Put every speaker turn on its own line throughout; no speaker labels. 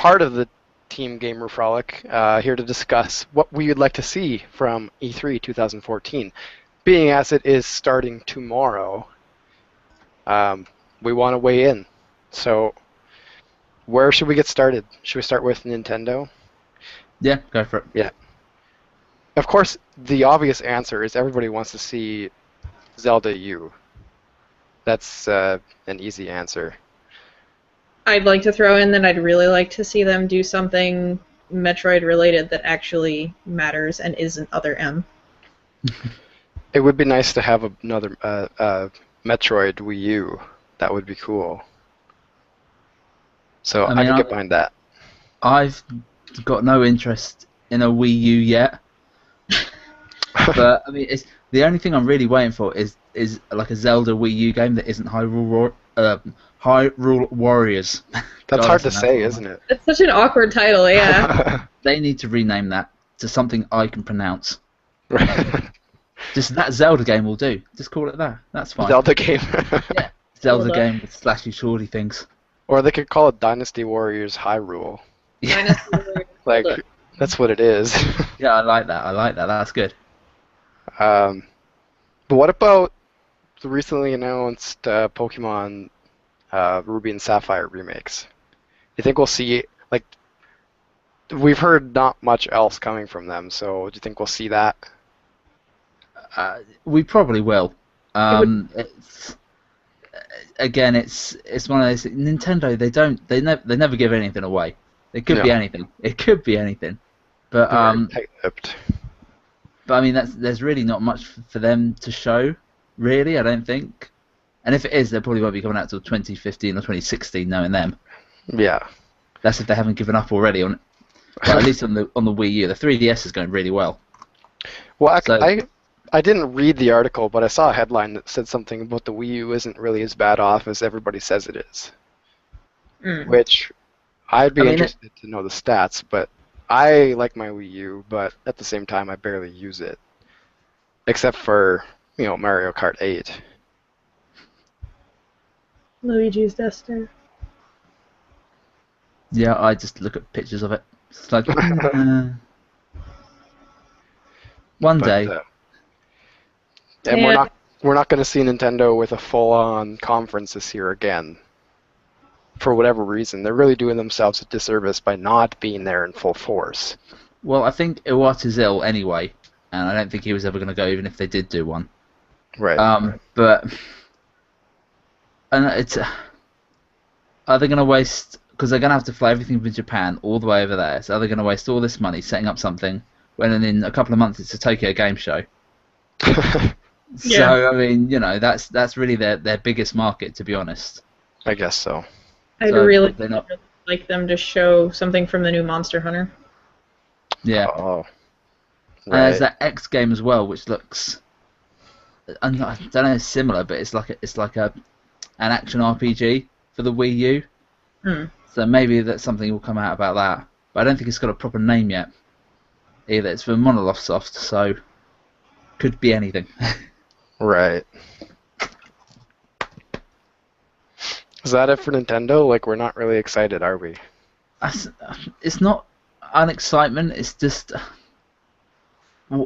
part of the Team Gamer Frolic, here to discuss what we would like to see from E3 2014. Being as it is starting tomorrow, we want to weigh in. So, where should we get started? Should we start with Nintendo?
Yeah, go for it.
Yeah. Of course, the obvious answer is everybody wants to see Zelda U. That's an easy answer.
I'd like to throw in that I'd really like to see them do something Metroid related that actually matters and isn't other M.
It would be nice to have another Metroid Wii U. That would be cool. So I can get behind that.
I've got no interest in a Wii U yet. But I mean, the only thing I'm really waiting for is like a Zelda Wii U game that isn't Hyrule Warriors.
That's hard to say, isn't it?
It's such an awkward title, yeah.
They need to rename that to something I can pronounce. Just that Zelda game will do. Just call it that. That's fine.
Zelda game.
Yeah, Zelda game with slashy shorty things.
Or they could call it Dynasty Warriors Hyrule.
Dynasty Warriors.
Like, that's what it is.
Yeah, I like that. I like that. That's good.
But what about the recently announced Pokemon Ruby and Sapphire remakes? You think we'll see, like, we've heard not much else coming from them, so do you think we'll see that?
We probably will. It's one of those Nintendo. They never give anything away. It could be anything. It could be anything. But
tight-lipped.
But I mean, there's really not much for them to show, really. I don't think. And if it is, they probably won't be coming out till 2015 or 2016, knowing them.
Yeah.
That's if they haven't given up already on it. Well, at least on the Wii U, the 3DS is going really well.
Well, I didn't read the article, but I saw a headline that said something about the Wii U isn't really as bad off as everybody says it is. Which I'd be interested to know the stats, but I like my Wii U, but at the same time I barely use it. Except for, Mario Kart 8.
Luigi's Duster.
Yeah, I just look at pictures of it. It's like, one day.
And we're not going to see Nintendo with a full-on conference this year again. For whatever reason, they're really doing themselves a disservice by not being there in full force.
Well, I think Iwata's ill anyway, and I don't think he was ever going to go even if they did do one.
Right.
But and are they going to waste? Because they're going to have to fly everything from Japan all the way over there. So are they going to waste all this money setting up something when in a couple of months it's a Tokyo Game Show? So I mean, that's really their biggest market, to be honest.
I guess so.
I'd really like them to show something from the new Monster Hunter.
Yeah.
Oh.
And there's that X game as well, which looks, I don't know, similar, but it's like an action RPG for the Wii U. So maybe that something will come out about that. But I don't think it's got a proper name yet. Either it's for Monolith Soft, so could be anything.
Right. Is that it for Nintendo? Like, we're not really excited, are we?
It's not an excitement. It's just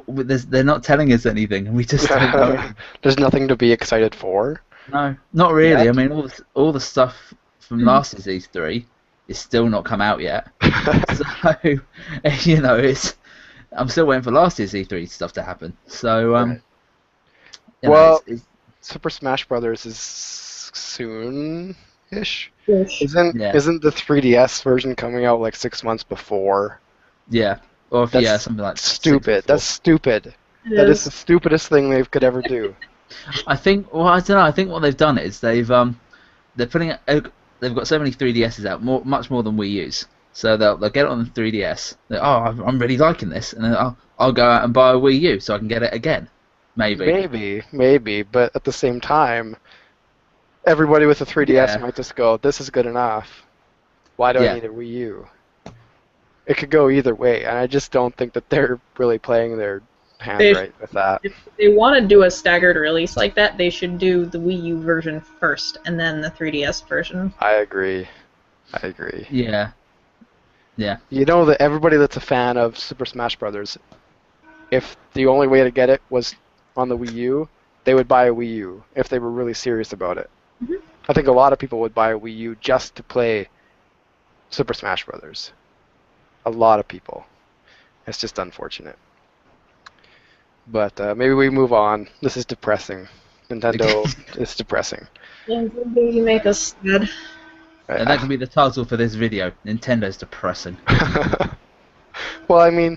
they're not telling us anything, and we just don't know.
There's nothing to be excited for.
No, not really. I mean, all the stuff from last year's E3 is still not come out yet. So it's I'm still waiting for last year's E3 stuff to happen. So
Super Smash Brothers is soon-ish.
Yes.
Isn't the 3DS version coming out like 6 months before?
Yeah. Or something like
stupid. That's stupid. That is the stupidest thing they could ever do.
I think. Well, I don't know. I think what they've done is they've got so many 3DSs out, much more than Wii U's. So they'll get it on the 3DS. I'm really liking this, and then I'll go out and buy a Wii U so I can get it again.
Maybe, but at the same time, everybody with a 3DS might just go, "This is good enough. Why do I need a Wii U?" It could go either way, and I just don't think that they're really playing their hand right with that.
If they want to do a staggered release like that, they should do the Wii U version first, and then the 3DS version.
I agree.
Yeah. Yeah.
You know that everybody that's a fan of Super Smash Brothers, if the only way to get it was on the Wii U, they would buy a Wii U if they were really serious about it.
Mm-hmm.
I think a lot of people would buy a Wii U just to play Super Smash Brothers. A lot of people. It's just unfortunate. But maybe we move on. This is depressing. Nintendo is depressing.
Yeah, you make us sad.
And that can be the title for this video. Nintendo's depressing.
Well, I mean,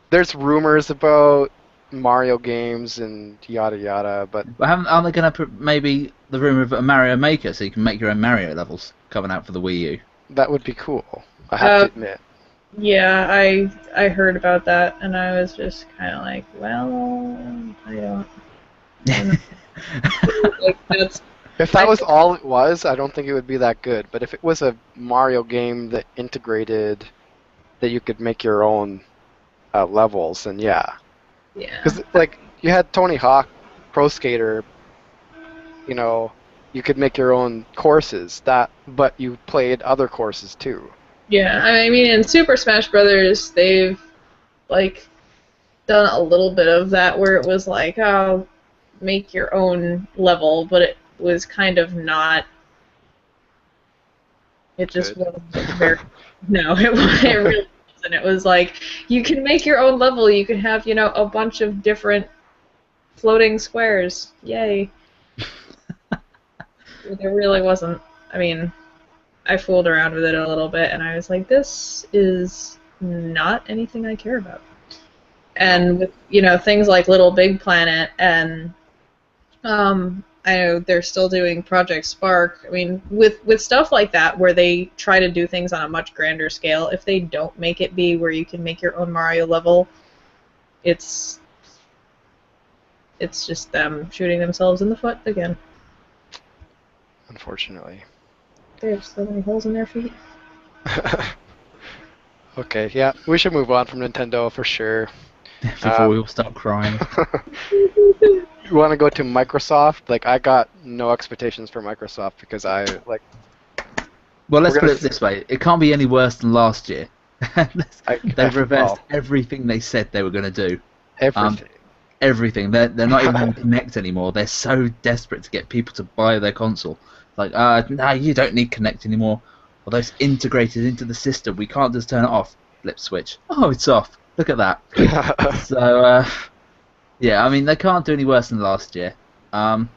there's rumors about Mario games and yada yada, but
aren't they going to put maybe the rumor of a Mario Maker so you can make your own Mario levels coming out for the Wii U?
that would be cool. I have to admit.
Yeah, I heard about that, and I was just kind of like, well, I don't know. Like,
if that was all it was, I don't think it would be that good. But if it was a Mario game that integrated that you could make your own levels, then yeah.
Yeah.
Because like you had Tony Hawk Pro Skater, you know, you could make your own courses. But you played other courses too.
Yeah, I mean, in Super Smash Brothers, they've like done a little bit of that where it was like, oh, make your own level, but it was kind of not. It just wasn't very. No, it really wasn't. It was like you can make your own level. You can have, a bunch of different floating squares. Yay! There really wasn't. I mean, I fooled around with it a little bit, and I was like, this is not anything I care about. And with, things like Little Big Planet, and I know they're still doing Project Spark. I mean, with stuff like that, where they try to do things on a much grander scale, if they don't make it be where you can make your own Mario level, it's just them shooting themselves in the foot again.
Unfortunately.
There's so many holes in their feet.
Okay, yeah, we should move on from Nintendo for sure.
Before we all start crying.
You want to go to Microsoft? Like, I got no expectations for Microsoft because
Well, let's put it this way. It can't be any worse than last year. They've reversed everything they said they were going to do.
Everything.
Everything. They're not even on Kinect anymore. They're so desperate to get people to buy their console. Like, no, you don't need Kinect anymore. Although it's integrated into the system, we can't just turn it off. Flip switch. Oh, it's off. Look at that. So, yeah, I mean, they can't do any worse than last year. I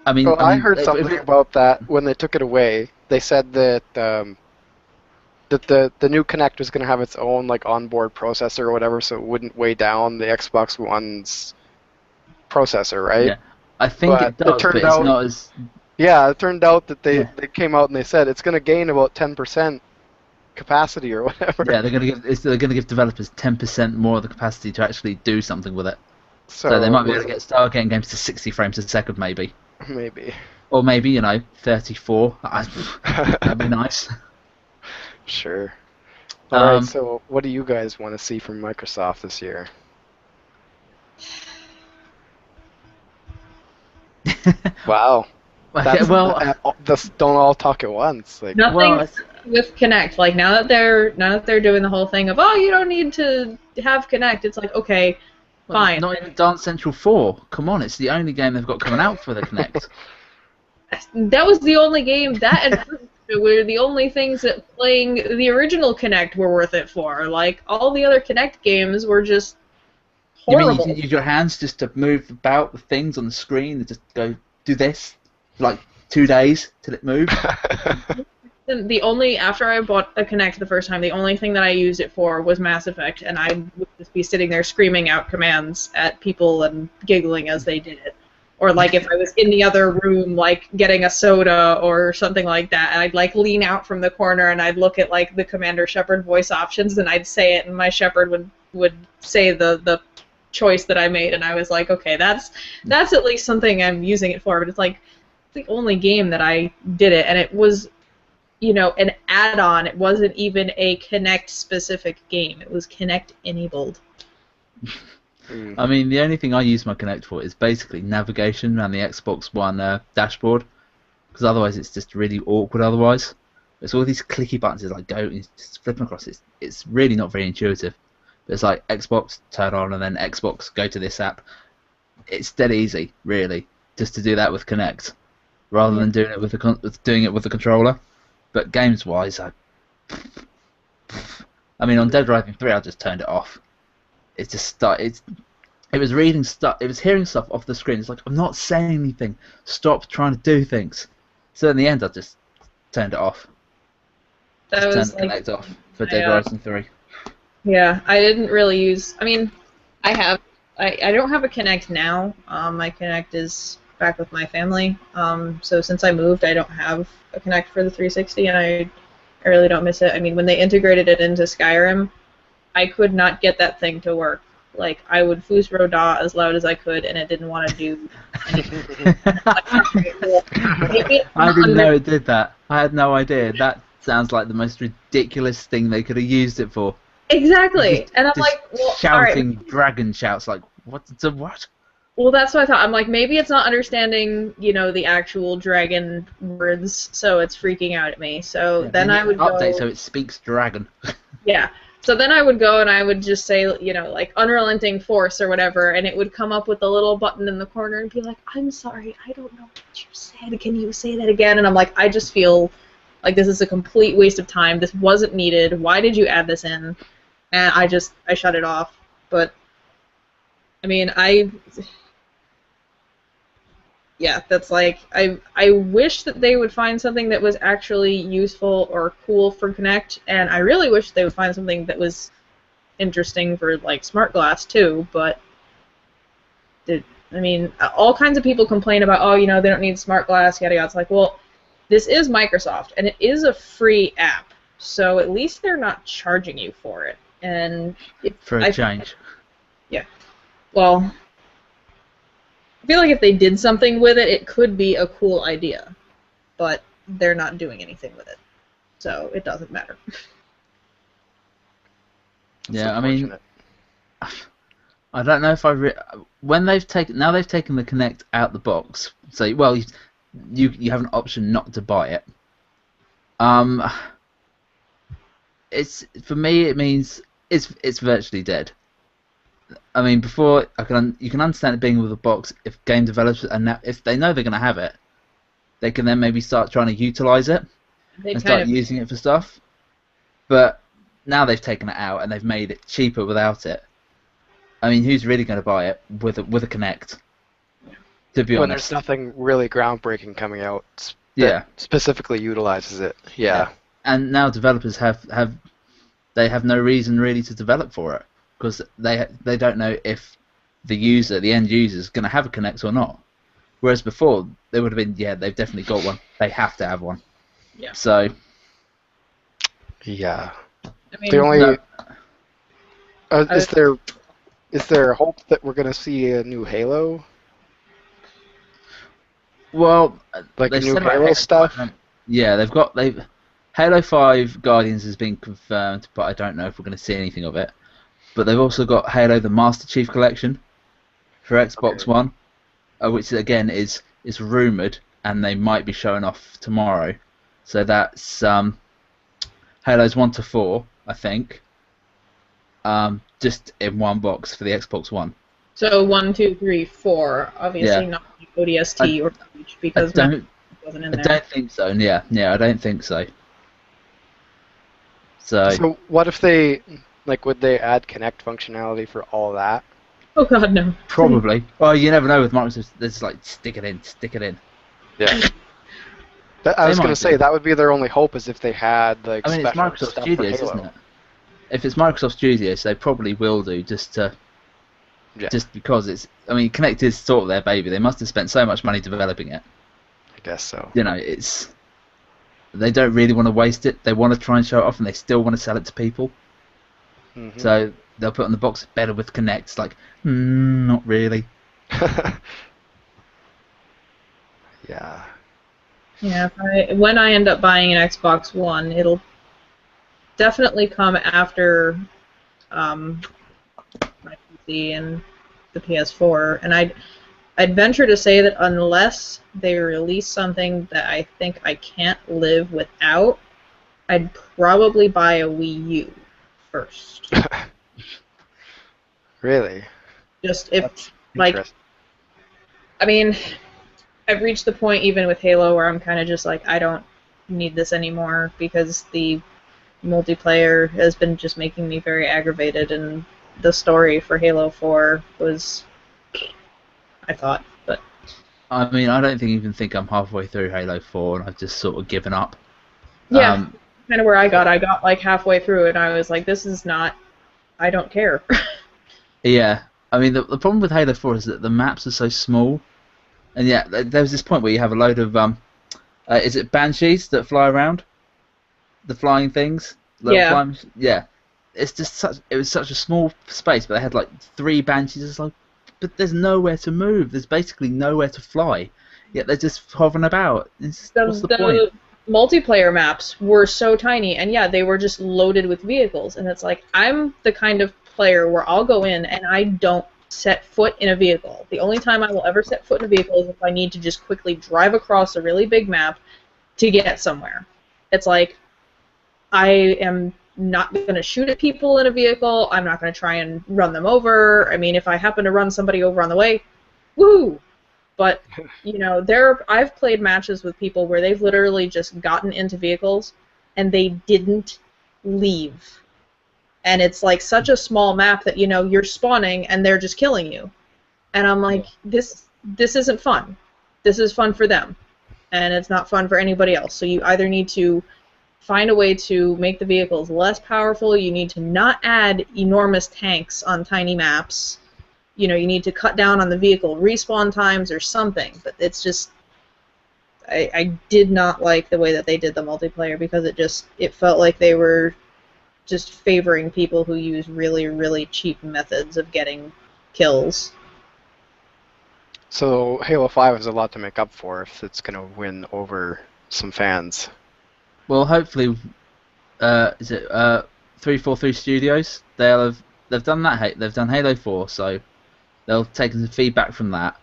heard something about that when they took it away. They said that the new Kinect was going to have its own like onboard processor or whatever, so it wouldn't weigh down the Xbox One's processor, right?
Yeah, I think it does, but it's not as...
Yeah, it turned out that they came out and they said it's going to gain about 10% capacity or whatever.
Yeah, they're going to give developers 10% more of the capacity to actually do something with it. So they might be able to start getting games to 60 frames a second, maybe.
Maybe.
Or maybe 34. That'd be nice.
Sure. Alright, so what do you guys want to see from Microsoft this year? Wow.
Okay,
don't all talk at once. Like,
nothing with Kinect. Like now that they're doing the whole thing of you don't need to have Kinect. It's like okay, fine.
Not even Dance Central 4. Come on, it's the only game they've got coming out for the Kinect.
That was the only game that and were the only things that playing the original Kinect were worth it for. Like all the other Kinect games were just horrible.
You mean you can use your hands just to move about the things on the screen and just go do this? Like 2 days till it moves.
After I bought a Kinect the first time, the only thing that I used it for was Mass Effect, and I would just be sitting there screaming out commands at people and giggling as they did it. Or like if I was in the other room, like getting a soda or something like that, and I'd like lean out from the corner and I'd look at like the Commander Shepard voice options and I'd say it, and my Shepard would say the choice that I made, and I was like, okay, that's at least something I'm using it for. But it's like the only game that I did it, and it was, an add-on. It wasn't even a Kinect-specific game. It was Kinect-enabled.
I mean, the only thing I use my Kinect for is basically navigation around the Xbox One dashboard, because otherwise it's just really awkward otherwise. It's all these clicky buttons. It's like go, and just flipping across. It's really not very intuitive. But it's like Xbox turn on and then Xbox go to this app. It's dead easy, really, just to do that with Kinect, rather than doing it with the controller. But games wise, I mean, on Dead Rising 3, I just turned it off. It just it was reading stuff. It was hearing stuff off the screen. It's like, I'm not saying anything. Stop trying to do things. So in the end, I just turned it off. Just turned the Kinect off for Dead Rising 3.
Yeah, I didn't really use. I mean, I don't have a Kinect now. My Kinect is back with my family. So since I moved, I don't have a Kinect for the 360, and I really don't miss it. I mean, when they integrated it into Skyrim, I could not get that thing to work. Like, I would Fus Ro Dah as loud as I could, and it didn't want to do anything.
I didn't know it did that. I had no idea. That sounds like the most ridiculous thing they could have used it for.
Exactly. And I'm like, well,
shouting dragon shouts, like, what?
Well, that's what I thought. I'm like, maybe it's not understanding, the actual dragon words, so it's freaking out at me. So then I would
update
go,
so it speaks dragon.
Yeah. So then I would go and I would just say, like unrelenting force or whatever, and it would come up with a little button in the corner and be like, I'm sorry, I don't know what you said. Can you say that again? And I'm like, I just feel like this is a complete waste of time. This wasn't needed. Why did you add this in? And I shut it off. But I mean, that's like, I wish that they would find something that was actually useful or cool for Kinect, and I really wish they would find something that was interesting for, like, Smart Glass, too, but, I mean, all kinds of people complain about, oh, they don't need Smart Glass, yada yada. It's like, well, this is Microsoft, and it is a free app, so at least they're not charging you for it, and...
For a change.
Yeah. Well... I feel like if they did something with it, it could be a cool idea, but they're not doing anything with it, so it doesn't matter.
Yeah, I mean, I don't know if when they've taken the Kinect out the box. So, well, you have an option not to buy it. It's, for me, it means it's virtually dead. I mean, before you can understand it being with a box if game developers, and if they know they're going to have it, they can then maybe start trying to utilize it and start using it for stuff. But now they've taken it out and they've made it cheaper without it. I mean, who's really going to buy it with a Kinect? To be honest,
when there's nothing really groundbreaking coming out that specifically utilizes it. Yeah.
And now developers have no reason really to develop for it, because they don't know if the end user, is going to have a Kinect or not. Whereas before, they would have been, they've definitely got one. They have to have one.
Yeah.
So.
Yeah.
I mean,
the only is there hope that we're going to see a new Halo?
Well,
like new Halo stuff.
Yeah, Halo 5 Guardians has been confirmed, but I don't know if we're going to see anything of it. But they've also got Halo the Master Chief Collection for Xbox One, which again is rumoured, and they might be showing off tomorrow. So that's Halos 1 to 4, I think, just in one box for the Xbox One.
So 1, 2, 3, 4, obviously not ODST or Reach, because it wasn't in there.
I don't think so. Yeah, I don't think so.
So what if they... would they add Kinect functionality for all that?
Oh god, no.
Probably. Well, you never know with Microsoft. There's like, stick it in.
Yeah. I was going to say, that would be their only hope, is if they had,
I mean, it's Microsoft Studios, isn't it? If it's Microsoft Studios, they probably will do, just because it's... I mean, Kinect is sort of their baby. They must have spent so much money developing it.
I guess so.
It's... They don't really want to waste it. They want to try and show it off, and they still want to sell it to people. Mm-hmm. So they'll put on the box better with Kinect. It's like, not really.
Yeah.
Yeah. When I end up buying an Xbox One, it'll definitely come after my PC and the PS4, and I'd venture to say that unless they release something that I think I can't live without, I'd probably buy a Wii U first.
Really?
Just if, like, I mean, I've reached the point even with Halo where I'm kind of just like, I don't need this anymore because the multiplayer has been just making me very aggravated, and the story for Halo 4 was, I thought, but...
I mean, I don't even think I'm halfway through Halo 4 and I've just sort of given up.
Yeah, kind of where I got like halfway through it and I was like, this is not, I don't care.
Yeah, I mean, the problem with Halo 4 is that the maps are so small, and yeah, there was this point where you have a load of, is it Banshees that fly around? The flying things?
Yeah.
Yeah. It's just it was such a small space, but they had like 3 Banshees. It's like, but there's nowhere to move. There's basically nowhere to fly. Yet they're just hovering about. What's the point?
Multiplayer maps were so tiny, and yeah, they were just loaded with vehicles. And it's like, I'm the kind of player where I'll go in and I don't set foot in a vehicle. The only time I will ever set foot in a vehicle is if I need to just quickly drive across a really big map to get somewhere. It's like, I am not going to shoot at people in a vehicle. I'm not going to try and run them over. I mean, if I happen to run somebody over on the way, woohoo! But, you know, I've played matches with people where they've literally just gotten into vehicles and they didn't leave. And it's like such a small map that, you know, you're spawning and they're just killing you. And I'm like, this isn't fun. This is fun for them. And it's not fun for anybody else. So you either need to find a way to make the vehicles less powerful, you need to not add enormous tanks on tiny maps. You know, you need to cut down on the vehicle respawn times or something, but it's just, I did not like the way that they did the multiplayer because it felt like they were just favoring people who use really, really cheap methods of getting kills.
So Halo 5 has a lot to make up for if it's going to win over some fans.
Well, hopefully, is it 343 Studios? They've done that. They've done Halo 4, so they'll take some feedback from that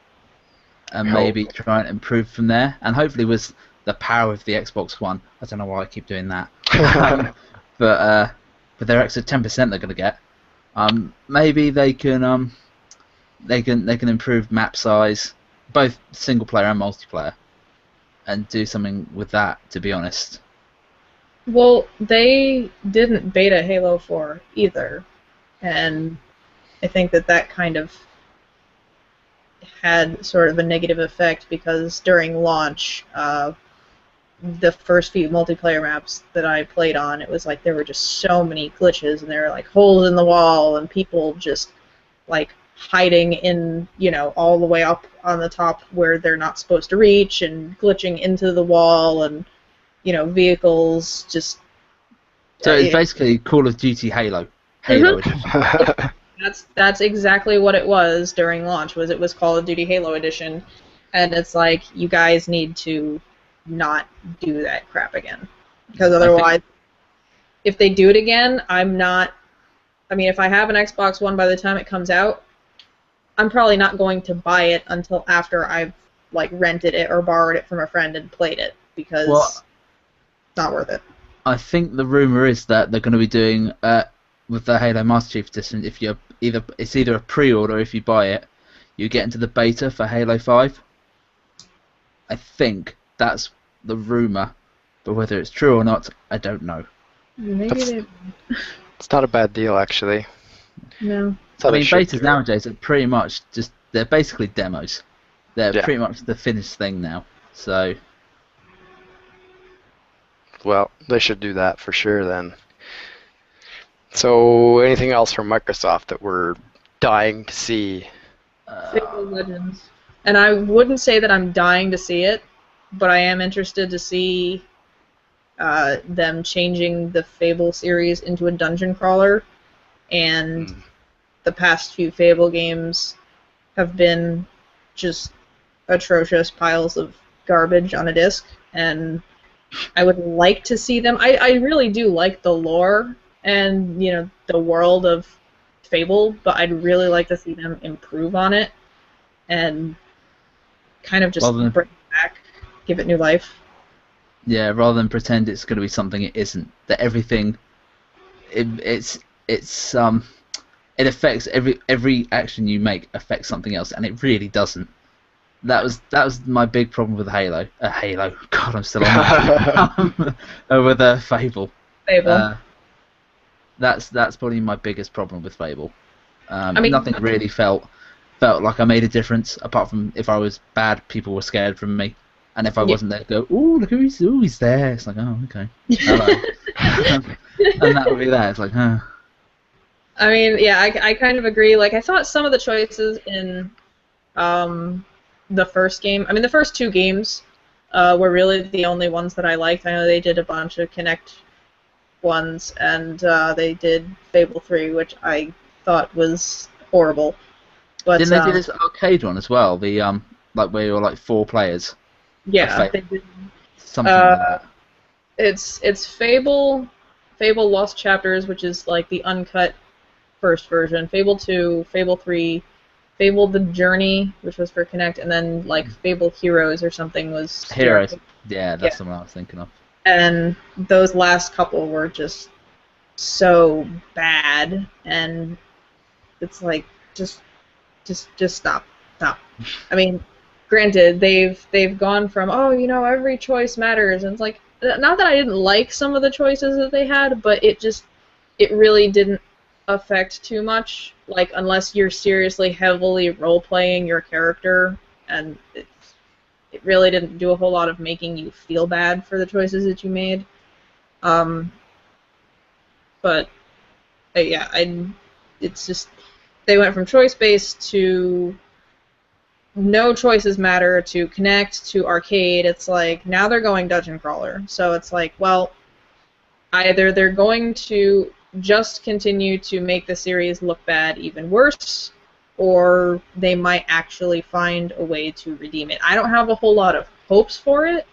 and maybe try and improve from there. And hopefully with the power of the Xbox One, I don't know why I keep doing that, but with their extra 10% they're going to get, maybe they can improve map size, both single player and multiplayer, and do something with that. To be honest.
Well, they didn't beta Halo 4 either, and I think that kind of had sort of a negative effect because during launch, the first few multiplayer maps that I played on, it was like there were just so many glitches, and there were like holes in the wall, and people just like hiding in, you know, all the way up on the top where they're not supposed to reach, and glitching into the wall, and, you know, vehicles just...
So it's basically Call of Duty Halo. Halo Edition.
That's exactly what it was during launch, it was Call of Duty Halo Edition, and it's like, you guys need to not do that crap again. Because otherwise, if they do it again, if I have an Xbox One by the time it comes out, I'm probably not going to buy it until after I've, like, rented it or borrowed it from a friend and played it, because it's not worth it.
I think the rumor is that they're going to be doing, with the Halo Master Chief Edition, it's either a pre-order, if you buy it, you get into the beta for Halo 5. I think that's the rumor, but whether it's true or not, I don't know.
Maybe
it's not a bad deal, actually.
No.
I mean, betas nowadays are pretty much they're basically demos. They're pretty much the finished thing now. So,
well, they should do that for sure then. So, anything else from Microsoft that we're dying to see?
Fable Legends. And I wouldn't say that I'm dying to see it, but I am interested to see them changing the Fable series into a dungeon crawler. And the past few Fable games have been just atrocious piles of garbage on a disc, and I would like to see them. I really do like the lore and, you know, the world of Fable, but I'd really like to see them improve on it and kind of just bring it back, give it new life.
Yeah, rather than pretend it's going to be something it isn't. That everything, it affects every action you make affects something else, and it really doesn't. That was my big problem with Halo. Halo. God, I'm still on that. With Fable.
Fable.
That's probably my biggest problem with Fable.
I mean,
nothing really felt like I made a difference, apart from if I was bad, people were scared from me, and if I wasn't there, go, ooh, look he's there. It's like, oh, okay, hello, and that would be that. It's like, huh.
I mean, yeah, I kind of agree. Like, I thought some of the choices in the first game, I mean, the first 2 games were really the only ones that I liked. I know they did a bunch of Kinect ones, and they did Fable 3, which I thought was horrible. But
didn't they do this arcade one as well? The like where you're like 4 players.
Yeah, they did.
Something like that.
It's Fable Lost Chapters, which is like the uncut first version. Fable 2, Fable 3, Fable The Journey, which was for Kinect, and then like Fable Heroes or something was
Heroes. Yeah, that's the one I was thinking of.
And those last couple were just so bad, and it's like just stop. I mean, granted, they've gone from, oh, you know, every choice matters, and it's like, not that I didn't like some of the choices that they had, but it really didn't affect too much, like, unless you're seriously heavily role-playing your character, and it really didn't do a whole lot of making you feel bad for the choices that you made. But yeah, it's just, they went from choice-based to no choices matter to Kinect to arcade. It's like, now they're going dungeon crawler. So it's like, well, either they're going to just continue to make the series look bad even worse, or they might actually find a way to redeem it. I don't have a whole lot of hopes for it,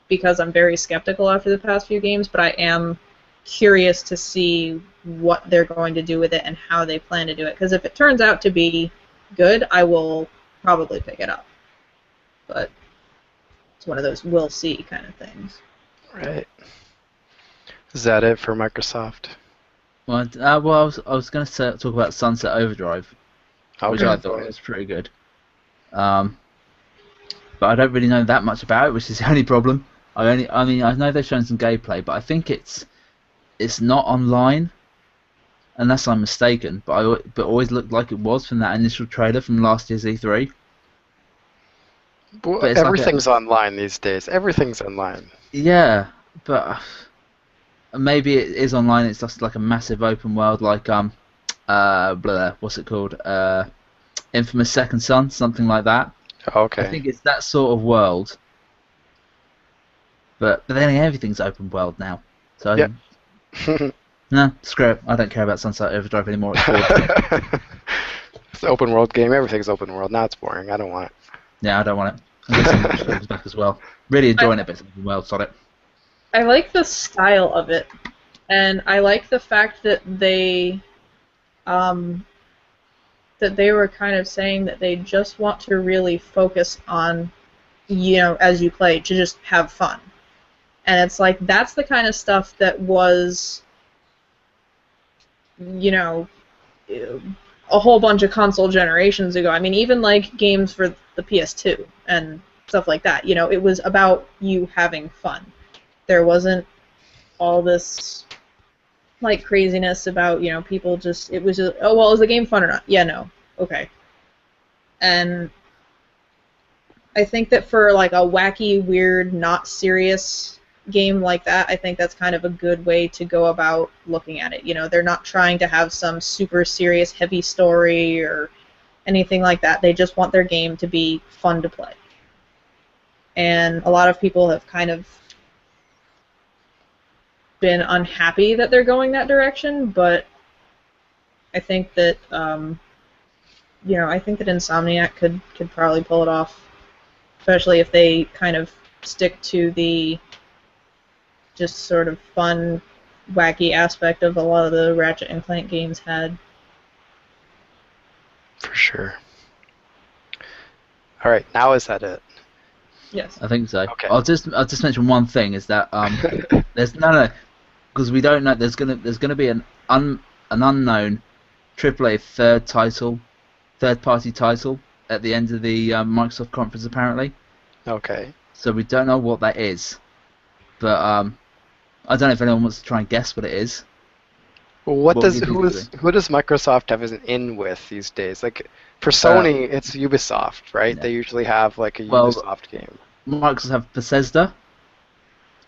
because I'm very skeptical after the past few games, but I am curious to see what they're going to do with it and how they plan to do it. Because if it turns out to be good, I will probably pick it up. But it's one of those we'll see kind of things.
Right. Is that it for Microsoft?
Well, I was going to talk about Sunset Overdrive, which I thought was pretty good. But I don't really know that much about it, which is the only problem. I know they've shown some gameplay, but I think it's not online, unless I'm mistaken. But it always looked like it was from that initial trailer from last year's E3.
Well, everything's online these days. Everything's online.
Yeah, but maybe it is online. It's just like a massive open world, like what's it called? Infamous Second Son, something like that.
Okay.
I think it's that sort of world. But then everything's open world now. So
yeah.
No, screw it. I don't care about Sunset Overdrive anymore. It's boring.
It's an open world game. Everything's open world. Now it's boring. I don't want it.
Yeah, I don't want it. I'm getting Watch Dogs back as well. Really enjoying it, but it's open world. Sod it.
I like the style of it, and I like the fact that they were kind of saying that they just want to really focus on, you know, as you play, to just have fun. And it's like, that's the kind of stuff that was, you know, a whole bunch of console generations ago. I mean, even like games for the PS2 and stuff like that, you know, it was about you having fun. There wasn't all this like craziness about, you know, people just, it was just, oh, well, is the game fun or not? Yeah, no. Okay. And I think that for like a wacky, weird, not serious game like that, I think that's kind of a good way to go about looking at it. You know, they're not trying to have some super serious, heavy story or anything like that. They just want their game to be fun to play. And a lot of people have kind of been unhappy that they're going that direction, but I think that you know, I think that Insomniac could probably pull it off, especially if they kind of stick to the just sort of fun, wacky aspect of a lot of the Ratchet and Clank games had.
For sure. All right, now is that it?
Yes.
I think so.
Okay.
I'll just mention one thing is that there's no because we don't know there's gonna be an unknown AAA third party title at the end of the Microsoft conference apparently.
Okay.
So we don't know what that is, but I don't know if anyone wants to try and guess what it is.
Well, who does Microsoft have an in with these days? Like for Sony, it's Ubisoft, right? Yeah. They usually have like a Ubisoft game.
Microsoft have Bethesda.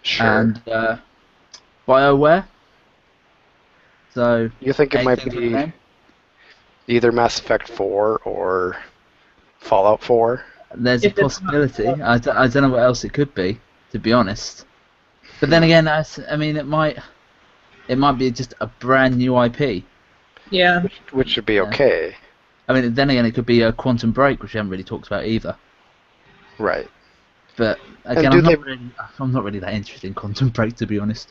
Sure.
And BioWare. So
you think it might be either Mass Effect 4 or Fallout 4?
There's a possibility. I don't know what else it could be, to be honest. But then again, I mean, it might be just a brand new IP.
Yeah.
Which should be okay.
I mean, then again, it could be a Quantum Break, which we haven't really talked about either.
Right.
But again, I'm not really that interested in Quantum Break, to be honest.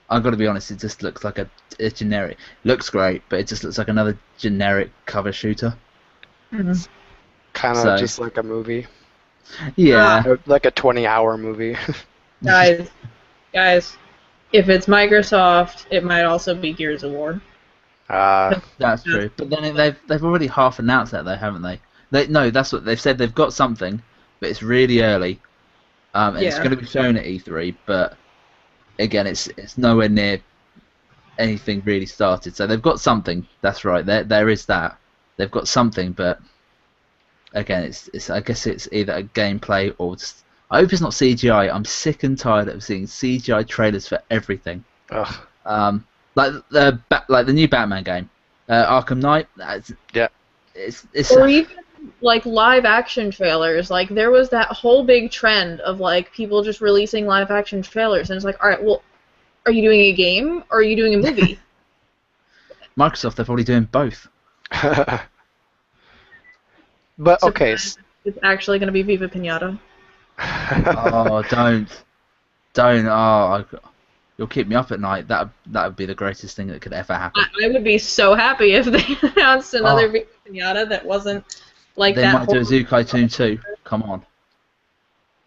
I've got to be honest, it just looks like a generic. Looks great, but it just looks like another generic cover shooter.
Mm-hmm.
Kind of just like a movie.
Yeah.
Like a 20-hour movie.
Guys, if it's Microsoft, it might also be Gears of War.
That's true. But then they've already half announced that, though, haven't they? No, that's what they've said. They've got something, but it's really early. It's going to be shown at E3, but again, it's nowhere near anything really started. So they've got something. That's right. There is that. They've got something, but again, it's I guess it's either a gameplay or just. I hope it's not CGI. I'm sick and tired of seeing CGI trailers for everything.
Ugh.
Like the new Batman game, Arkham Knight.
Yeah.
It's or even like live action trailers. Like there was that whole big trend of like people just releasing live action trailers, and it's like, all right, well, are you doing a game or are you doing a movie?
Microsoft, they're probably doing both.
But okay.
It's actually going to be Viva Pinata.
Oh, don't. Oh, you'll keep me up at night. That would be the greatest thing that could ever happen.
I would be so happy if they announced another Viva Pinata that wasn't like that.
They might do a Zukai Toon too. Come on.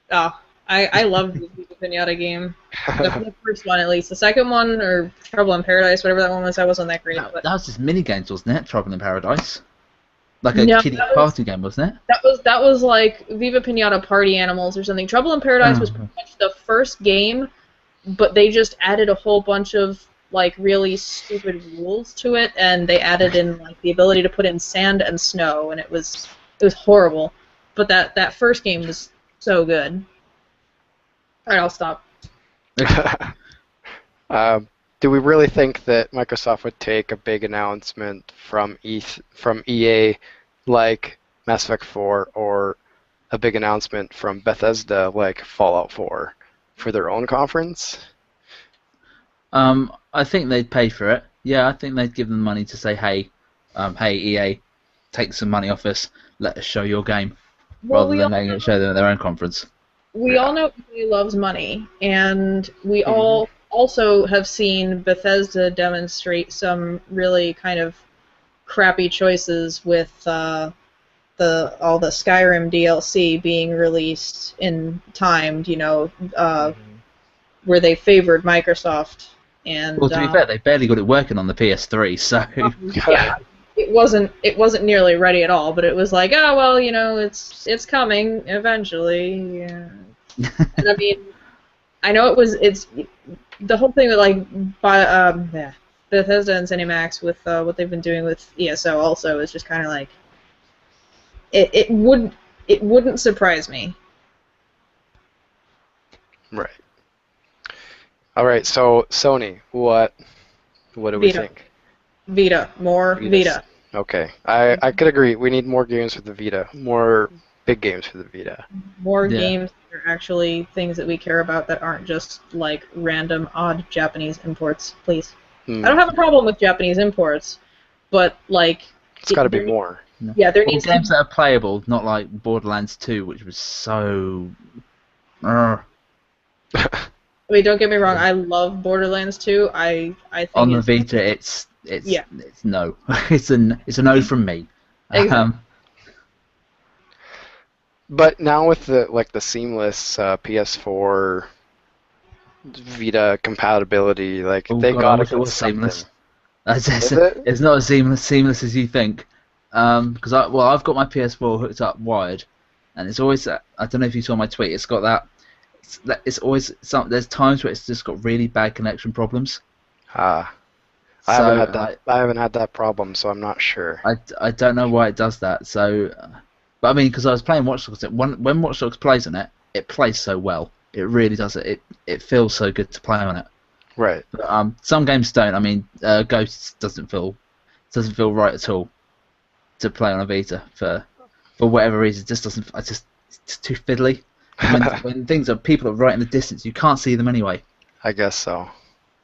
Oh, I love the Viva Pinata game. The first one, at least. The second one, or Trouble in Paradise, whatever that one was, I wasn't that great.
That was just mini games, wasn't it? Trouble in Paradise. Like a kiddie party game, wasn't it?
That was like Viva Pinata Party Animals or something. Trouble in Paradise was pretty much the first game, but they just added a whole bunch of like really stupid rules to it, and they added in like the ability to put in sand and snow, and it was horrible. But that first game was so good. All right, I'll stop.
Do we really think that Microsoft would take a big announcement from EA like Mass Effect 4 or a big announcement from Bethesda like Fallout 4 for their own conference?
I think they'd pay for it. Yeah, I think they'd give them money to say, hey EA, take some money off us, let us show your game, rather than letting it show them at their own conference.
We all know EA loves money, and we all also have seen Bethesda demonstrate some really kind of crappy choices with all the Skyrim DLC being released in time, where they favored Microsoft. And
well, to be fair, they barely got it working on the PS3, so
yeah, it wasn't nearly ready at all. But it was like, oh well, it's coming eventually. Yeah. And I mean, I know it's the whole thing with like Bethesda and ZeniMax with what they've been doing with ESO also is just kind of like it wouldn't surprise me.
Right. All right. So Sony, what do we think?
Vita, more Vita.
Okay, I could agree. We need more games for the Vita, more big games for the Vita.
More games that are actually things that we care about that aren't just like random odd Japanese imports, please. I don't have a problem with Japanese imports, but like
it's got to be more.
Yeah, there needs
games that are playable, not like Borderlands 2, which was so.
I mean, don't get me wrong. I love Borderlands 2. I think
on the Vita, it's no. it's a no from me.
Exactly.
But now with the seamless PS4 Vita compatibility, like
Oh
they
god, I
gotta
wish it
put
was
something.
seamless.
Is it?
It's not as seamless as you think. Because I've got my PS4 hooked up wired, and it's always I don't know if you saw my tweet. It's got that. It's always there's times where it's just got really bad connection problems.
Ah, I haven't
So
had that. I haven't had that problem, so I'm not sure.
I don't know why it does that. So, but I mean, because I was playing Watch Dogs, when Watch Dogs plays on it, it plays so well. It really does. It feels so good to play on it.
Right.
But, some games don't. I mean, Ghosts doesn't feel right at all to play on a Vita for whatever reason. It just doesn't. It's too fiddly. When people are right in the distance, you can't see them anyway.
I guess so.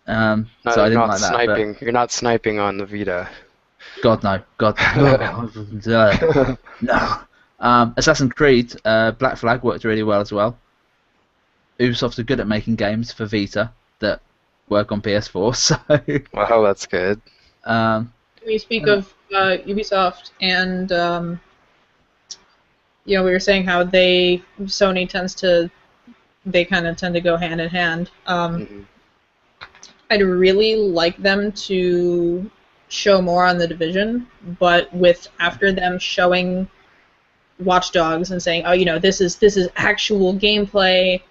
So I didn't like that.
Sniping. You're not sniping on the Vita.
God no. God no. Assassin's Creed Black Flag worked really well as well. Ubisoft are good at making games for Vita that work on PS4, so.
Well, that's good.
We speak of Ubisoft, and we were saying how Sony kind of tend to go hand in hand. I'd really like them to show more on The Division, but after them showing Watch Dogs and saying, oh, this is actual gameplay.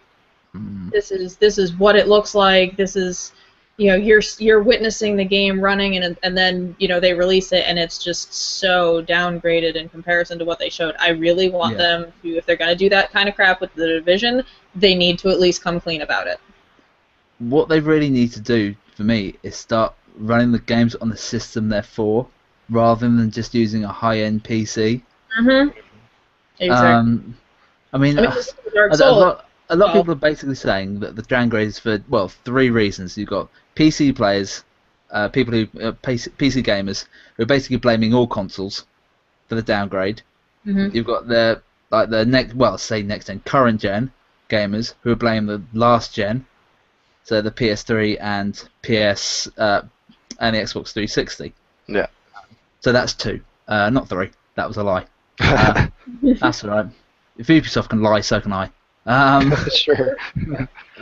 This is what it looks like. This is, you're witnessing the game running, and then they release it and it's just so downgraded in comparison to what they showed. I really want them to, if they're gonna do that kind of crap with The Division, they need to at least come clean about it.
What they really need to do for me is start running the games on the system they're for, rather than just using a high-end PC.
Exactly.
I mean
Dark Souls.
A lot of people are basically saying that the downgrade is for, well, 3 reasons. You've got PC players, people who PC gamers, who are basically blaming all consoles for the downgrade. You've got the next gen, current gen gamers who are blaming the last gen, so the PS3 and PS and the Xbox 360.
Yeah.
So that's 2, not 3. That was a lie. That's all right. If Ubisoft can lie, so can I.
Sure.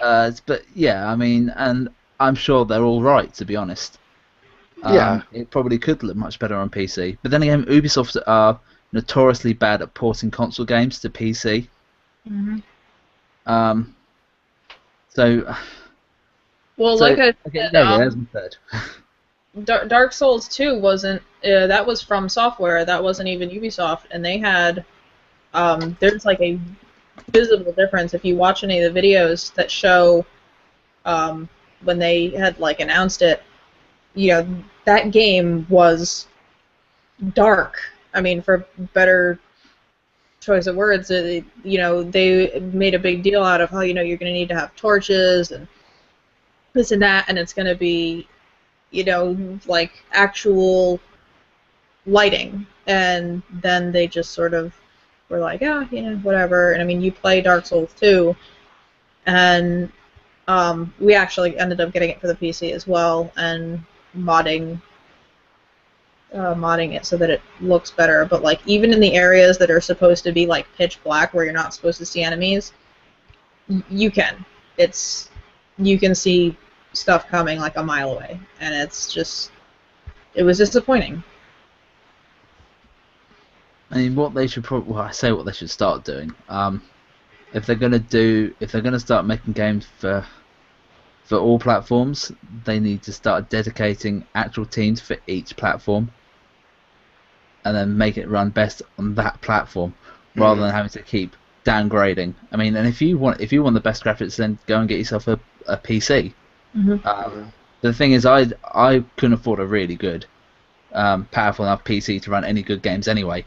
But yeah, I mean, and I'm sure they're all right, to be honest. It probably could look much better on PC. But then again, Ubisoft are notoriously bad at porting console games to PC.
Dark Souls 2 wasn't. That was From Software. That wasn't even Ubisoft, and they had. There's like a visible difference if you watch any of the videos that show when they had announced it. That game was dark. I mean, for better choice of words, they made a big deal out of how you're going to need to have torches and this and that, and it's going to be actual lighting, and then they just sort of were like, whatever. And I mean, you play Dark Souls 2, and we actually ended up getting it for the PC as well, and modding it so that it looks better. But even in the areas that are supposed to be pitch black, where you're not supposed to see enemies, you can see stuff coming a mile away, and it was disappointing.
I mean, what they should what they should start doing. If they're gonna start making games for all platforms, they need to start dedicating actual teams for each platform, and then make it run best on that platform, rather than having to keep downgrading. I mean, and if you want the best graphics, then go and get yourself a PC. The thing is, I couldn't afford a really good, powerful enough PC to run any good games anyway.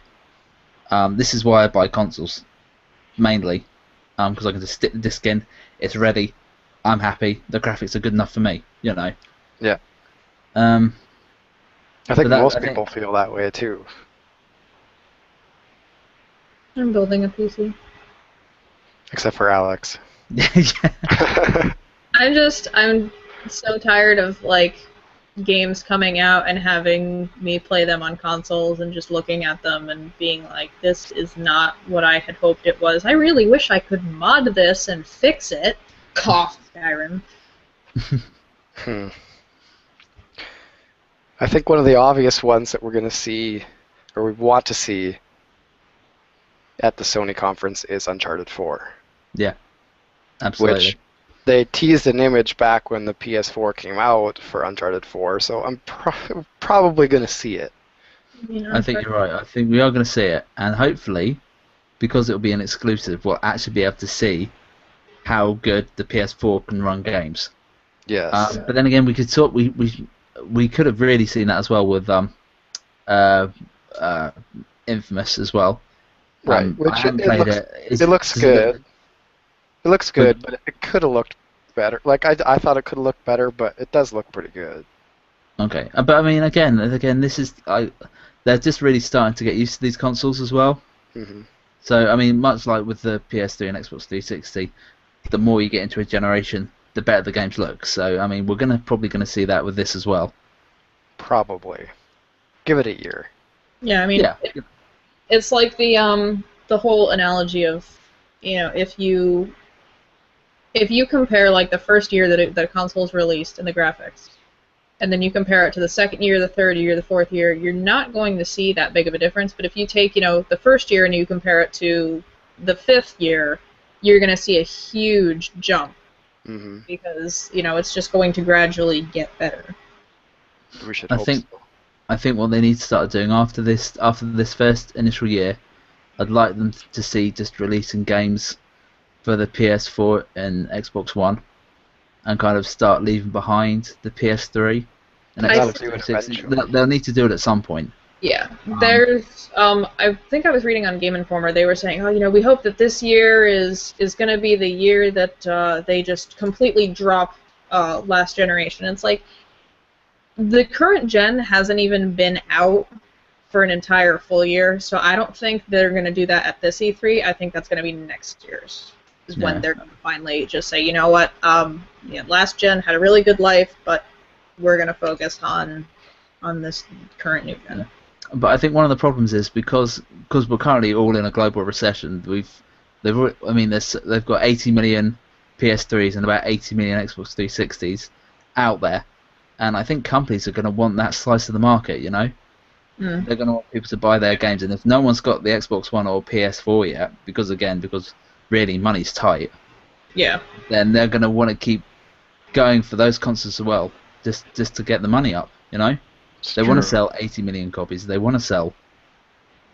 This is why I buy consoles, mainly, because I can just stick the disc in, it's ready, I'm happy, the graphics are good enough for me,
Yeah.
I
think most people feel that way too.
I'm building a PC.
Except for Alex.
Yeah.
I'm so tired of games coming out and having me play them on consoles and just looking at them and being like, this is not what I had hoped it was. I really wish I could mod this and fix it. Cough, Skyrim.
I think one of the obvious ones that we're going to see, or we want to see, at the Sony conference is Uncharted 4.
Yeah, absolutely.
Which they teased an image back when the PS4 came out for Uncharted 4, so I'm probably going to see it.
I think you're right. I think we are going to see it, and hopefully, because it'll be an exclusive, we'll actually be able to see how good the PS4 can run games.
Yes.
But then again, we could talk. We could have really seen that as well with Infamous as well.
Right. Which
I haven't played it.
It looks good. It looks good, but it could have looked better. Like I thought it could have looked better, but it does look pretty good.
Okay, but I mean, again, this is they're just really starting to get used to these consoles as well.
Mm-hmm.
So I mean, much like with the PS3 and Xbox 360, the more you get into a generation, the better the games look. So I mean, we're probably gonna see that with this as well.
Probably. Give it a year.
Yeah, I mean,
yeah.
It's like the whole analogy of, if you compare like the first year that a console's released and the graphics, and then you compare it to the second year, the third year, the fourth year, you're not going to see that big of a difference. But if you take, the first year and you compare it to the fifth year, you're going to see a huge jump.
Mm-hmm.
Because, it's just going to gradually get better.
We should hope so.
I think what they need to start doing after this first initial year, I'd like them to see just releasing games for the PS4 and Xbox One, and kind of start leaving behind the PS3 and Xbox 360. They'll need to do it at some point.
Yeah, there's. I think I was reading on Game Informer. They were saying, we hope that this year is going to be the year that they just completely drop last generation. It's like the current gen hasn't even been out for an entire full year, so I don't think they're going to do that at this E3. I think that's going to be next year's. Is when they're going to finally just say, you know what, last gen had a really good life, but we're going to focus on this current new gen.
But I think one of the problems is because we're currently all in a global recession. They've got 80 million PS3s and about 80 million Xbox 360s out there, and I think companies are going to want that slice of the market. They're going to want people to buy their games, and if no one's got the Xbox One or PS4 yet, because really money's tight, then they're going to want to keep going for those consoles as well, just to get the money up. They want to sell 80 million copies. They want to sell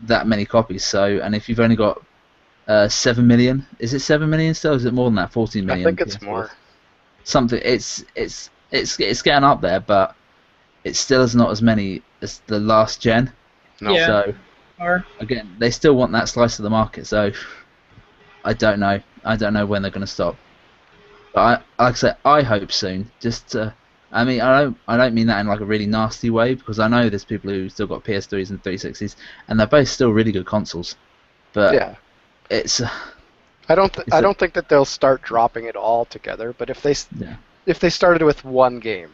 that many copies. So, and if you've only got 7 million, is it 7 million still? Or is it more than that? 14 million.
I think it's more.
Something. It's getting up there, but it still is not as many as the last gen.
No.
Yeah.
So again, they still want that slice of the market. So I don't know. I don't know when they're going to stop. But like I said, I hope soon. I don't mean that in like a really nasty way, because I know there's people who still got PS3s and 360s, and they're both still really good consoles. But
yeah,
it's.
I don't think that they'll start dropping it all together. But if they started with one game,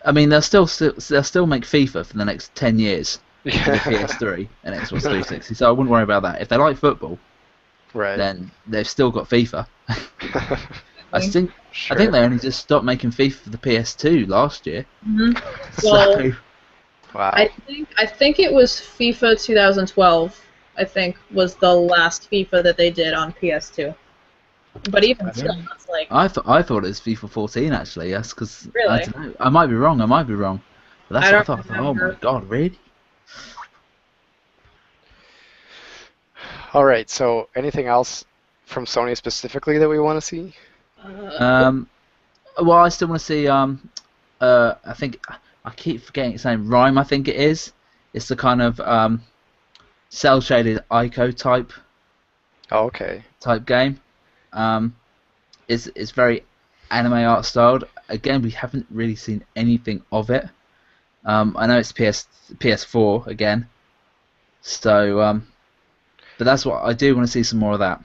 I mean, they'll still make FIFA for the next 10 years with the PS3 and Xbox 360. So I wouldn't worry about that. If they like football, then they've still got FIFA. I think they only just stopped making FIFA for the PS2 last year.
Mm-hmm. Well,
wow.
I think it was FIFA 2012. I think was the last FIFA that they did on PS2. But even still, that's like.
I thought it was FIFA 14 actually. Yes, because
really?
I don't know. I might be wrong. But that's what I thought. I thought, oh my god, really?
All right. So, anything else from Sony specifically that we want to see?
Well, I still want to see. I think I keep forgetting its name. Rhyme, I think it is. It's the kind of cell shaded Ico type.
Oh, okay.
Type game. It's very anime art styled. Again, we haven't really seen anything of it. I know it's PS4 again. So, but that's what I do want to see, some more of that.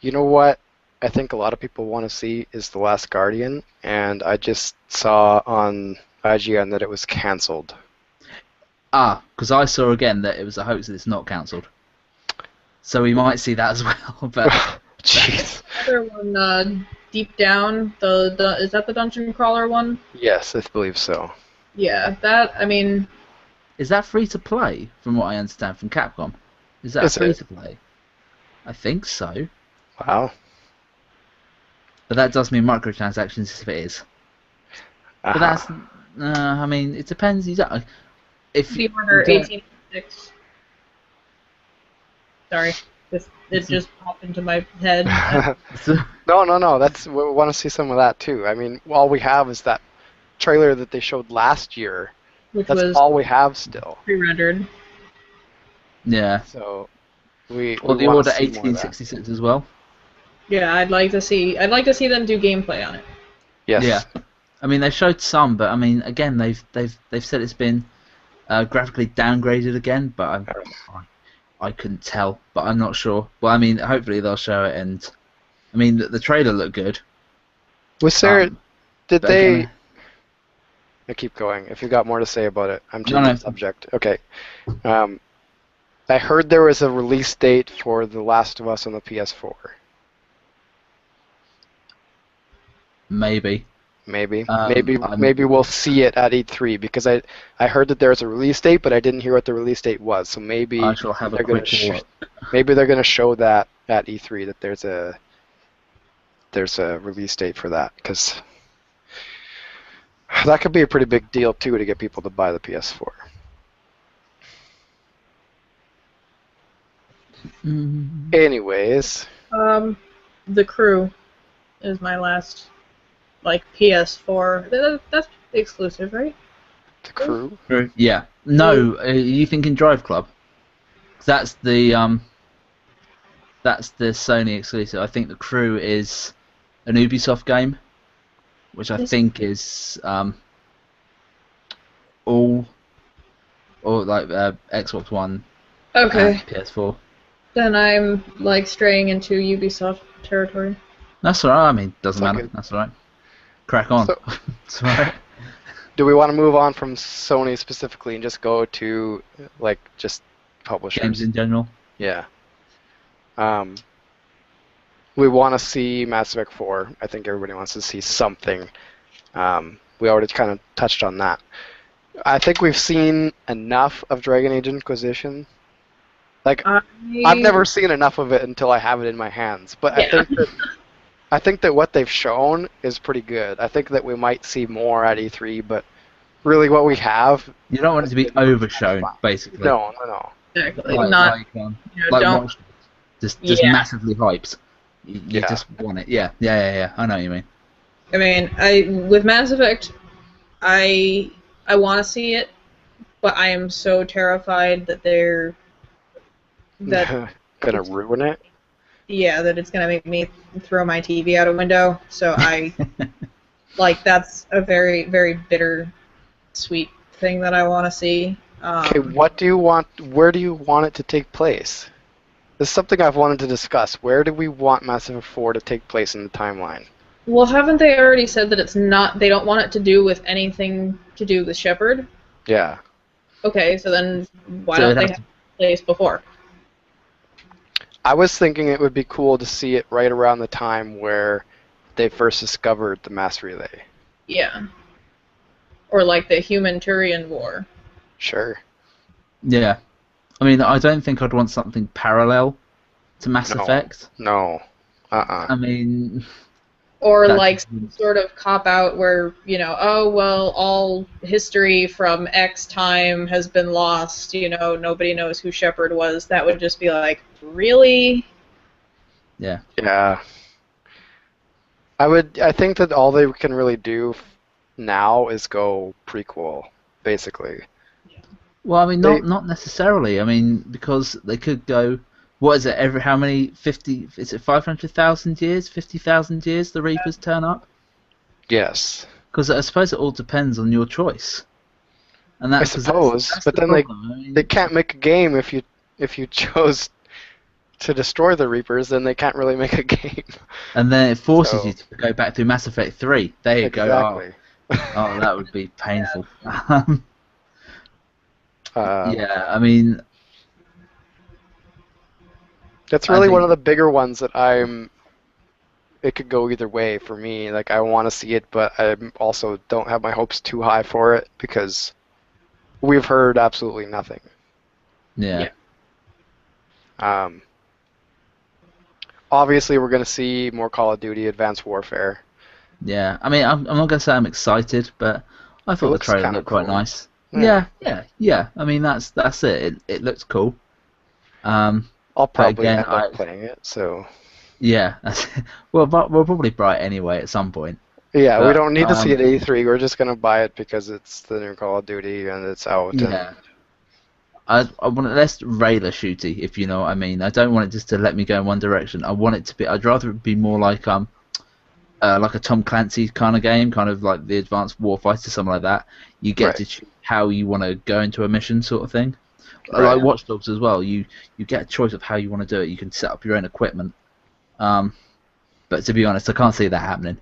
You know what I think a lot of people want to see is The Last Guardian, and I just saw on IGN that it was cancelled.
Ah, because I saw again that it was a hoax that it's not cancelled. So we might see that as well. But
jeez.
Another one, Deep Down. Is that the dungeon crawler one?
Yes, I believe so.
Yeah, that. I mean.
Is that free to play? From what I understand from Capcom, is that free to play? I think so.
Wow.
But that does mean microtransactions if it is. But that's. I mean, it depends. If
the order 1806. Sorry, it just popped into my head.
No. We want to see some of that too. I mean, all we have is that trailer that they showed last year. That's all we have still.
Pre-rendered.
Yeah.
So we
the order 1866 as well.
Yeah, I'd like to see them do gameplay on it.
Yes.
Yeah. I mean, they showed some, but I mean, again, they've said it's been graphically downgraded again, but I couldn't tell, but I'm not sure. Well, I mean, hopefully they'll show it, and I mean, the trailer looked good.
Was there? Did they? Again, I keep going. If you got more to say about it, I'm changing the subject. Okay. I heard there was a release date for The Last of Us on the PS4.
Maybe.
Maybe we'll see it at E3 because I heard that there's a release date, but I didn't hear what the release date was. So maybe
I shall have a quick look.
Maybe they're going to show that at E3 that there's a release date for that, because that could be a pretty big deal too to get people to buy the PS4. Anyways,
The Crew is my last. Like PS4, that's exclusive, right?
The Crew?
Yeah. No, are you thinking Drive Club? That's the Sony exclusive. I think The Crew is an Ubisoft game, which I think is all like Xbox One.
Okay.
And PS4.
Then I'm like straying into Ubisoft territory.
That's alright. I mean, doesn't matter. That's alright. Crack on.
So,
it's alright.
Do we want to move on from Sony specifically and just go to like just publishers?
Games in general.
Yeah. We want to see Mass Effect 4. I think everybody wants to see something. We already kind of touched on that. I think we've seen enough of Dragon Age Inquisition. Like, I've never seen enough of it until I have it in my hands. But yeah. I think that what they've shown is pretty good. I think that we might see more at E3, but really what we have...
You don't want it to be overshown, basically.
No.
Exactly.
Just massively hyped. You just want it. Yeah. I know what you mean.
I mean, with Mass Effect, I want to see it, but I am so terrified that they're...
gonna ruin it?
Yeah, that it's gonna make me throw my TV out a window. So that's a very, very bitter, sweet thing that I want to see.
Okay, what do you want? Where do you want it to take place? This is something I've wanted to discuss. Where do we want Mass Effect 4 to take place in the timeline?
Well, haven't they already said that it's not? They don't want it to do with anything to do with Shepard.
Yeah.
Okay, so then why don't they have it place before?
I was thinking it would be cool to see it right around the time where they first discovered the mass relay.
Yeah. Or like the Human-Turian War.
Sure.
Yeah. I mean, I don't think I'd want something parallel to Mass Effect.
No.
I mean...
Or like some sort of cop-out where, all history from X time has been lost, nobody knows who Shepard was. That would just be like, really?
Yeah.
Yeah. I think that all they can really do now is go prequel, basically.
Well, I mean, not necessarily. I mean, because they could go... What is it? How many? 50? Is it 500,000 years? 50,000 years? The Reapers turn up.
Yes.
Because I suppose it all depends on your choice. And
I suppose, but then they can't make a game if you chose to destroy the Reapers. Then they can't really make a game.
And then it forces you to go back through Mass Effect 3. There you go.
Exactly.
Oh, that would be painful.
Um,
Yeah, I mean,
that's
I
really one
think
of the bigger ones that it could go either way for me. Like, I want to see it, but I also don't have my hopes too high for it because we've heard absolutely nothing.
yeah.
Obviously, we're going to see more Call of Duty Advanced Warfare.
Yeah, I mean, I'm not gonna say I'm excited, but I
It
thought the
looks
trailer
kind of
looked quite
cool.
nice.
Yeah.
Yeah. I mean, that's it. It looks cool.
I'll
But
probably
again,
end up playing it, so...
yeah, well, but we'll probably buy it anyway at some point.
Yeah, we
But
don't need to see it at E3. We're just going to buy it because it's the new Call of Duty and it's out.
yeah, I want it less railer shooty, if you know what I mean. I don't want it just to let me go in one direction. I want it to be. I'd rather it be more like a Tom Clancy kind of game, kind of like the Advanced Warfighter, something like that. You get to choose how you want to go into a mission, sort of thing.
Right.
Like Watch Dogs as well. You get a choice of how you want to do it. You can set up your own equipment. But to be honest, I can't see that happening.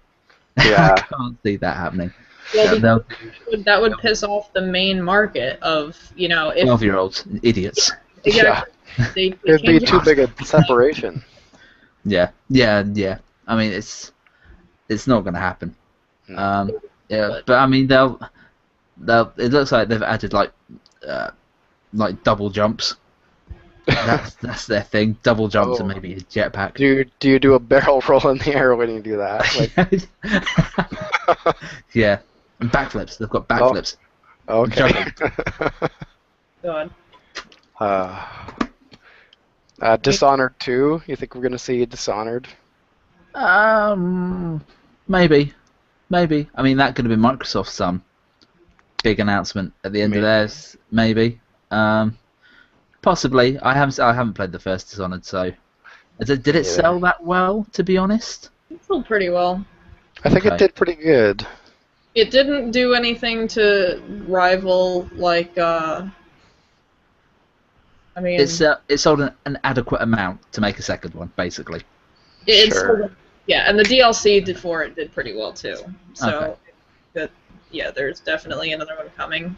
Yeah.
I can't see that happening.
Well, that would piss off the main market of, if
12-year-olds, idiots.
Exactly.
Yeah. It'd be too big a separation.
Yeah. I mean, it's not going to happen. Yeah, but I mean, they'll. It looks like they've added like double jumps. That's their thing. Double jumps and maybe a jetpack.
Do you do a barrel roll in the air when you do that? Like...
Yeah, and backflips. They've got backflips.
Oh, okay.
God.
Dishonored 2. You think we're gonna see Dishonored?
Maybe. I mean, that could have been Microsoft's big announcement at the end of theirs. Maybe. Possibly. I haven't played the first Dishonored, so did it sell that well? To be honest,
It sold pretty well.
I think it did pretty good.
It didn't do anything to rival I mean,
it sold an adequate amount to make a second one, basically.
Sold, and the DLC did pretty well too. So there's definitely another one coming.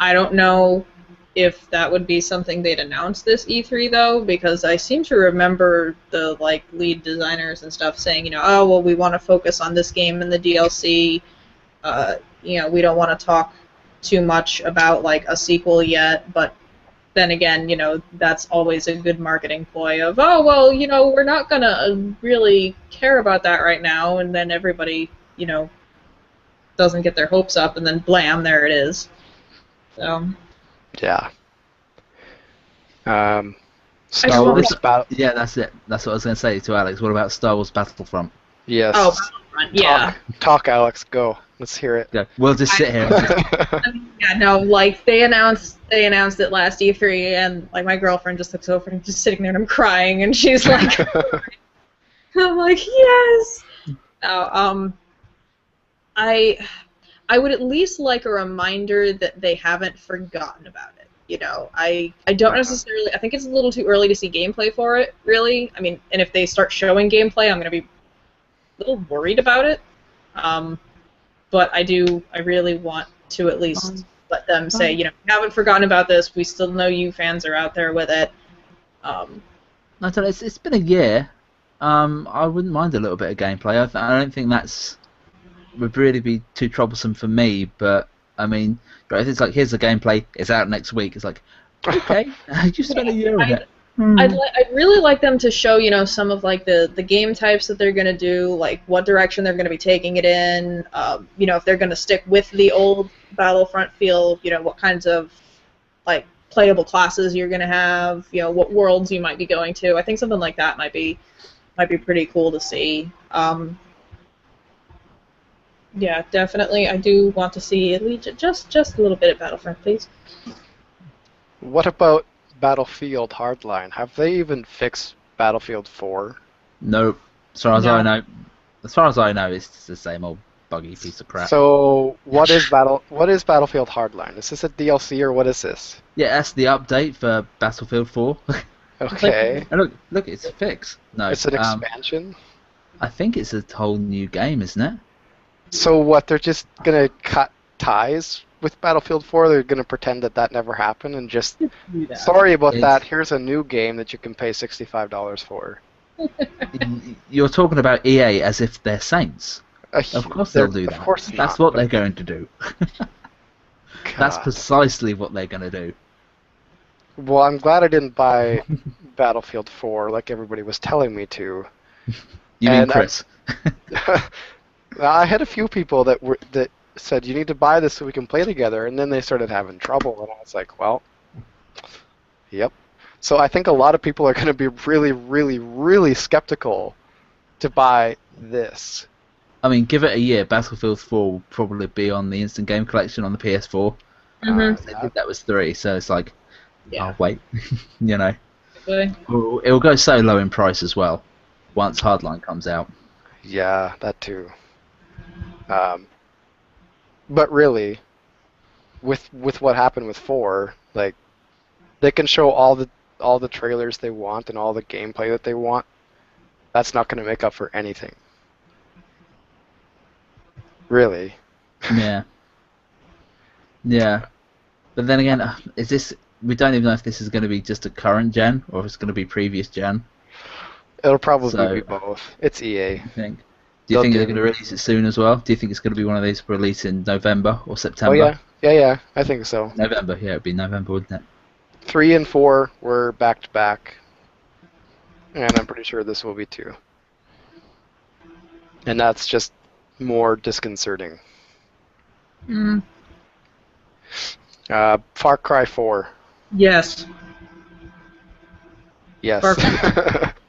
I don't know if that would be something they'd announce this E3 though, because I seem to remember the lead designers and stuff saying, oh well, we want to focus on this game and the DLC. We don't want to talk too much about a sequel yet, but then again, that's always a good marketing ploy of, oh well, we're not gonna really care about that right now, and then everybody, doesn't get their hopes up, and then blam, there it is. So.
Yeah. Star Wars Battle.
Yeah, that's it. That's what I was going to say to Alex. What about Star Wars Battlefront?
Yes.
Oh, Battlefront. Yeah.
Talk, Alex. Go. Let's hear it.
Go. We'll just sit here.
They announced it last E3, and my girlfriend just looks over and I'm just sitting there and I'm crying, and she's like, I'm like, yes. Now, I would at least like a reminder that they haven't forgotten about it. I don't necessarily. I think it's a little too early to see gameplay for it, really. I mean, and if they start showing gameplay, I'm going to be a little worried about it. But I really want to at least let them say, we haven't forgotten about this. We still know you fans are out there with it.
I don't know, it's been a year. I wouldn't mind a little bit of gameplay. I don't think that's would really be too troublesome for me, but I mean, if it's here's the gameplay, it's out next week, it's okay, you spent a year on it.
I'd really like them to show, some of the game types that they're gonna do, what direction they're gonna be taking it in, if they're gonna stick with the old Battlefront feel, what kinds of playable classes you're gonna have, what worlds you might be going to. I think something like that might be pretty cool to see. Yeah, definitely. I do want to see at least just a little bit of Battlefront, please.
What about Battlefield Hardline? Have they even fixed Battlefield 4?
Nope. As far as I know, it's just the same old buggy piece of crap.
So what is Battlefield Hardline? Is this a DLC or what is this?
Yeah, that's the update for Battlefield 4.
Okay.
And look, it's a fix. No,
it's an expansion.
I think it's a whole new game, isn't it?
So what? They're just gonna cut ties with Battlefield 4? They're gonna pretend that never happened and just sorry about that. Here's a new game that you can pay $65 for.
You're talking about EA as if they're saints. Of course they'll do that.
Of course not.
That's what they're going to do. That's precisely what they're going to do.
Well, I'm glad I didn't buy Battlefield 4 like everybody was telling me to.
You mean Chris?
I had a few people that said you need to buy this so we can play together, and then they started having trouble, and I was like, well, yep. So I think a lot of people are going to be really, really, really skeptical to buy this.
I mean, give it a year, Battlefield 4 will probably be on the Instant Game Collection on the PS4. They did that was 3, so it's like, oh, wait, you know. It'll go so low in price as well once Hardline comes out.
Yeah, that too. But really, with what happened with 4, like, they can show all the trailers they want and all the gameplay that they want. That's not going to make up for anything. Really.
Yeah. Yeah. But then again, we don't even know if this is going to be just a current gen or if it's going to be previous gen.
It'll probably be both. It's EA.
Do you think they're going to release it soon as well? Do you think it's going to be one of these released in November or September?
Oh yeah, I think so.
November, yeah, it'd be November, wouldn't it?
3 and 4 were back to back, and I'm pretty sure this will be 2. And that's just more disconcerting. Far Cry 4.
Yes.
Yes.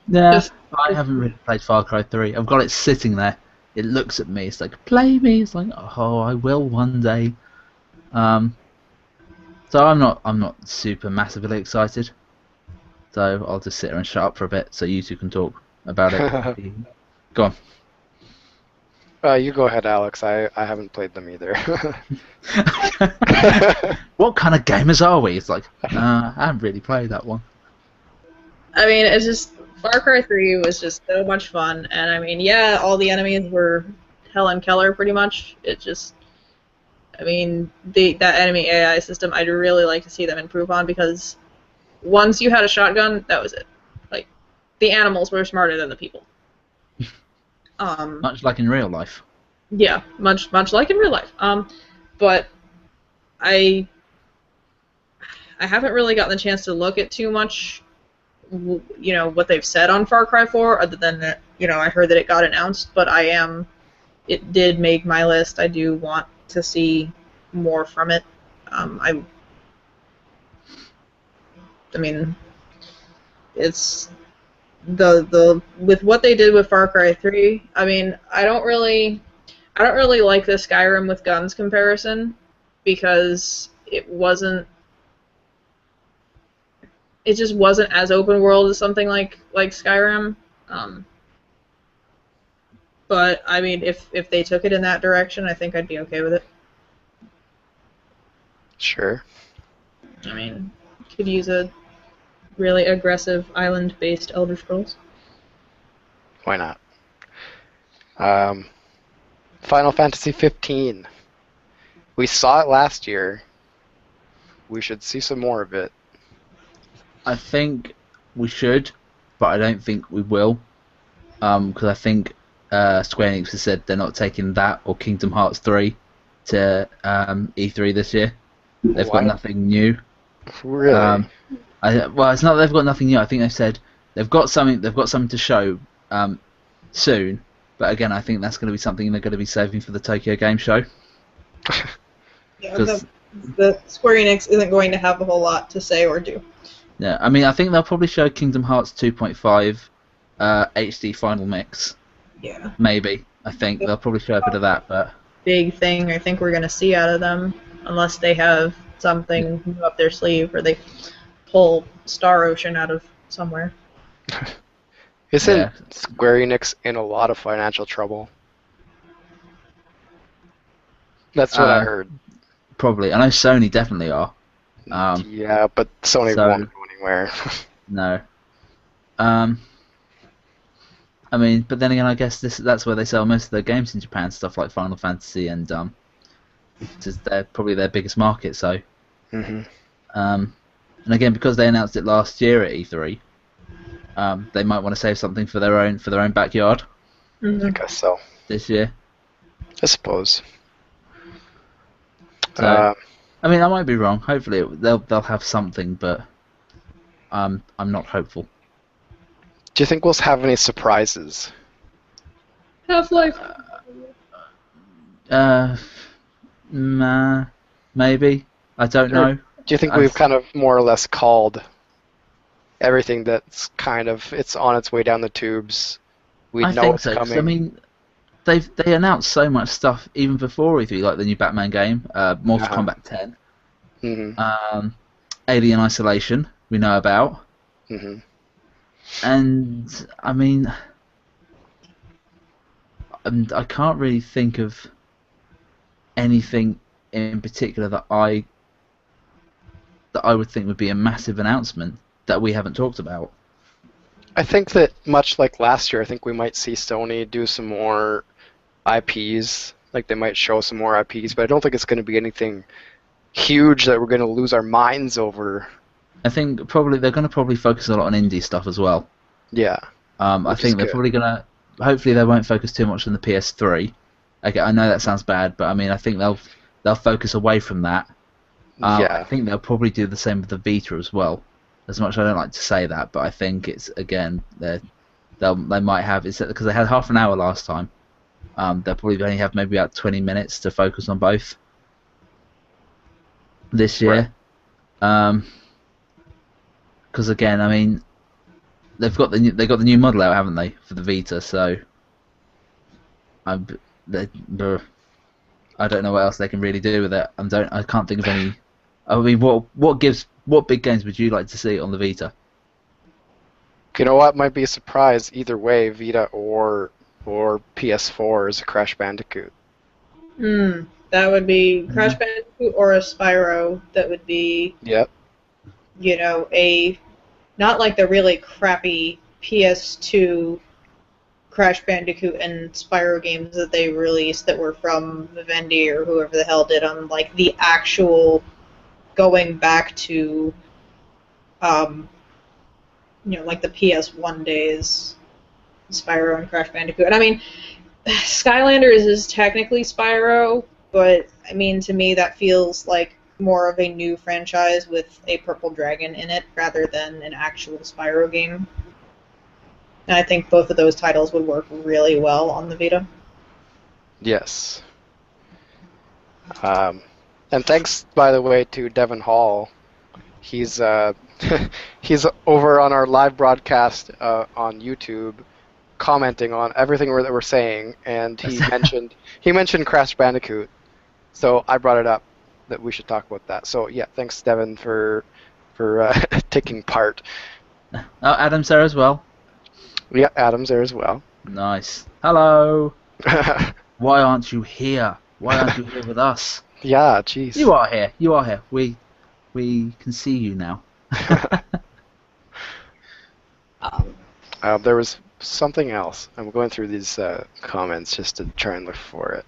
Yeah, I haven't really played Far Cry 3. I've got it sitting there. It looks at me. It's like, play me. It's like, oh, I will one day. So I'm not super massively excited. So I'll just sit here and shut up for a bit so you two can talk about it. Go on.
You go ahead, Alex. I haven't played them either.
What kind of gamers are we? It's like, I haven't really played that one.
I mean, it's just, Far Cry 3 was just so much fun, and I mean, yeah, all the enemies were Helen Keller pretty much. It just, I mean, that enemy AI system, I'd really like to see them improve on, because once you had a shotgun, that was it. Like, the animals were smarter than the people.
Much like in real life.
Yeah, much like in real life. But I haven't really gotten the chance to look at too much, you know, what they've said on Far Cry 4, other than that, you know, I heard that it got announced, but it did make my list. I do want to see more from it. I mean, it's with what they did with Far Cry 3. I mean, I don't really like the Skyrim with guns comparison, because it just wasn't as open world as something like Skyrim. But I mean, if they took it in that direction, I think I'd be okay with it.
Sure.
I mean, could use a really aggressive island-based Elder Scrolls.
Why not? Final Fantasy 15. We saw it last year. We should see some more of it.
I think we should, but I don't think we will. Because I think Square Enix has said they're not taking that or Kingdom Hearts 3 to E3 this year. They've got nothing new.
Really?
Well, it's not that they've got nothing new. I think they've said they've got something to show soon. But again, I think that's going to be something they're going to be saving for the Tokyo Game Show.
Yeah, the Square Enix isn't going to have a whole lot to say or do.
Yeah, I mean, I think they'll probably show Kingdom Hearts 2.5 HD Final Mix.
Yeah.
Maybe. I think they'll probably show a bit of that, but
big thing I think we're going to see out of them, unless they have something new up their sleeve, or they pull Star Ocean out of somewhere.
Isn't Square Enix in a lot of financial trouble? That's what I heard.
Probably. I know Sony definitely are.
Yeah, but Sony won't go anywhere.
No. I mean, but then again, I guess that's where they sell most of their games in Japan, stuff like Final Fantasy and they're probably their biggest market. So,
Mm-hmm.
And again, because they announced it last year at E3, they might want to save something for their own backyard.
Mm-hmm.
I guess so.
This year,
I suppose.
So, I mean, I might be wrong. Hopefully, they'll have something, but I'm not hopeful.
Do you think we'll have any surprises?
Half-Life.
Nah, maybe. I don't know.
Do you think we've kind of more or less called everything that's kind of it's on its way down the tubes? We know it's coming.
I mean, they announced so much stuff even before E3, like the new Batman game, Mortal Kombat 10, Alien Isolation we know about, and I mean, I can't really think of anything in particular that I would think would be a massive announcement that we haven't talked about.
I think that much like last year, I think we might see Sony do some more IPs. Like they might show some more IPs, but I don't think it's going to be anything huge that we're going to lose our minds over.
I think they're going to focus a lot on indie stuff as well.
Yeah.
I think they're probably going to. Hopefully, they won't focus too much on the PS3. Okay, I know that sounds bad, but I mean, I think they'll focus away from that. I think they'll probably do the same with the Vita as well. As much as I don't like to say that, but I think it's again they might have because they had half an hour last time. They'll probably only have maybe about 20 minutes to focus on both this year. Because again, I mean, they got the new model out, haven't they, for the Vita? So I don't know what else they can really do with it. I can't think of any. I mean, what big games would you like to see on the Vita?
You know what? Might be a surprise either way, Vita or PS4 is a Crash Bandicoot.
That would be Crash Bandicoot or a Spyro. That would be.
Yep.
You know, not like the really crappy PS2 Crash Bandicoot and Spyro games that they released that were from Vivendi or whoever the hell did them, like the actual going back to, like the PS1 days, Spyro and Crash Bandicoot. And I mean, Skylanders is technically Spyro, but I mean, to me that feels like more of a new franchise with a purple dragon in it rather than an actual Spyro game. And I think both of those titles would work really well on the Vita.
Yes. And thanks, by the way, to Devin Hall. He's he's over on our live broadcast on YouTube, commenting on everything that we're saying, and he mentioned Crash Bandicoot, so I brought it up that we should talk about that. So yeah, thanks, Devin, for taking part.
Oh, Adam's there as well.
Yeah, Adam's there as well.
Nice. Hello. Why aren't you here? Why aren't you here with us?
Yeah, jeez.
You are here. You are here. We can see you now.
There was something else. I'm going through these comments just to try and look for it.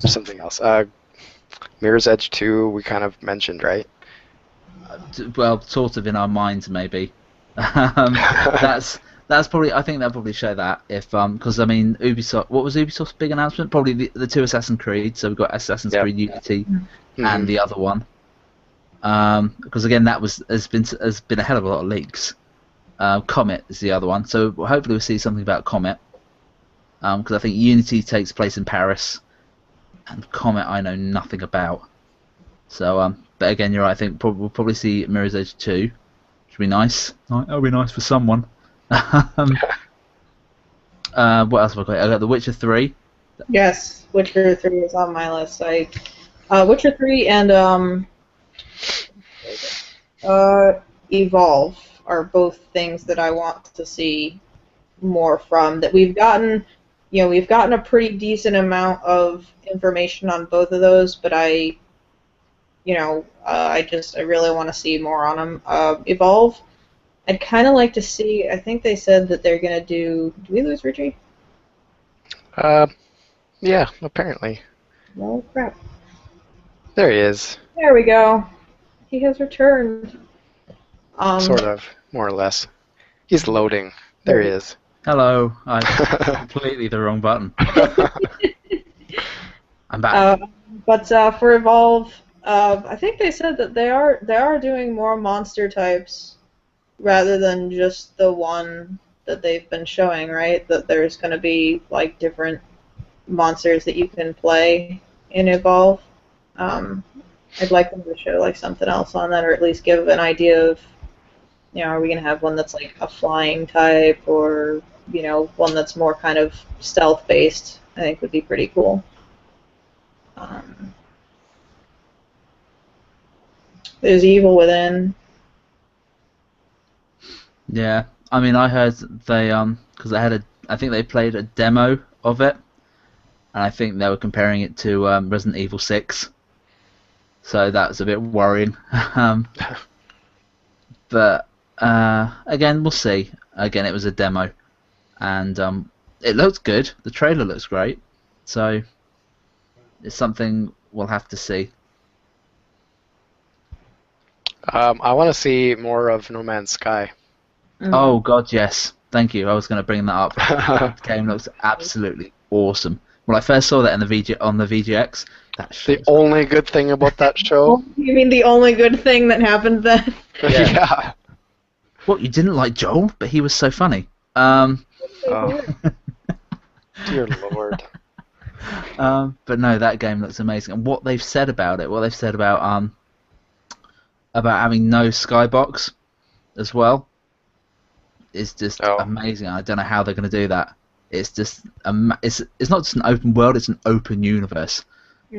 There's something else. Mirror's Edge 2, we kind of mentioned, right?
Well, sort of in our minds, maybe. That's probably. I think they'll probably show that if because I mean Ubisoft. What was Ubisoft's big announcement? Probably the two Assassin's Creed. So we've got Assassin's Creed Unity and the other one. Because again, has been a hell of a lot of leaks. Comet is the other one. So hopefully we'll see something about Comet. Because I think Unity takes place in Paris, and Comet I know nothing about. So but again, you're right. I think we'll probably see Mirror's Edge 2. Which would be nice. That'll be nice for someone. What else have I got? I got The Witcher 3.
Yes, Witcher 3 is on my list. Witcher 3 and Evolve are both things that I want to see more from. That we've gotten a pretty decent amount of information on both of those, but I really want to see more on them. Evolve, I'd kind of like to see. I think they said that they're gonna do. Do we lose Richie?
Yeah, apparently.
Oh crap!
There he is.
There we go. He has returned.
Sort of, more or less. He's loading. There he is.
Hello. I completely the wrong button. I'm back.
But for Evolve, I think they said that they are doing more monster types rather than just the one that they've been showing, right? That there's going to be like different monsters that you can play in Evolve. I'd like them to show like something else on that, or at least give an idea of, are we going to have one that's like a flying type, or one that's more kind of stealth based? I think would be pretty cool. There's Evil Within.
Yeah, I mean, I heard they because I think they played a demo of it, and I think they were comparing it to Resident Evil 6. So that's a bit worrying. But again, we'll see. Again, it was a demo, and it looks good. The trailer looks great. So it's something we'll have to see.
I want to see more of No Man's Sky.
Oh God, yes. Thank you. I was going to bring that up. The game looks absolutely awesome. When I first saw that on the VGX,
the only good thing about that show.
You mean the only good thing that happened then?
Yeah.
What, you didn't like Joel, but he was so funny.
Oh. Dear Lord.
But no, that game looks amazing. And what they've said about it, about having no skybox as well, is just amazing. I don't know how they're going to do that. It's just it's not just an open world; it's an open universe.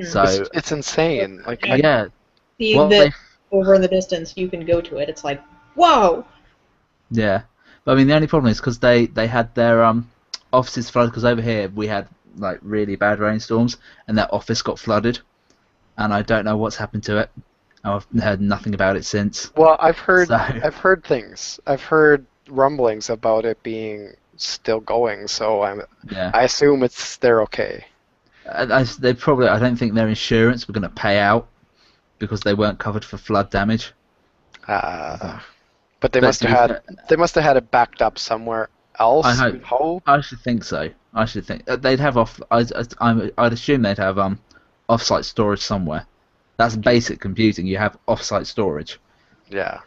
So
it's insane. Like
yeah,
see that over in the distance, you can go to it. It's like whoa.
Yeah, but I mean the only problem is because they had their offices flooded. Because over here we had like really bad rainstorms, and their office got flooded, and I don't know what's happened to it. I've heard nothing about it since.
Well, I've heard things. I've heard rumblings about it being still going, so I assume they're okay.
I don't think their insurance were going to pay out because they weren't covered for flood damage.
But they must have had it backed up somewhere else.
I hope. I should think so. I should think they'd have I'd assume they'd have off-site storage somewhere. That's basic computing. You have off-site storage.
Yeah.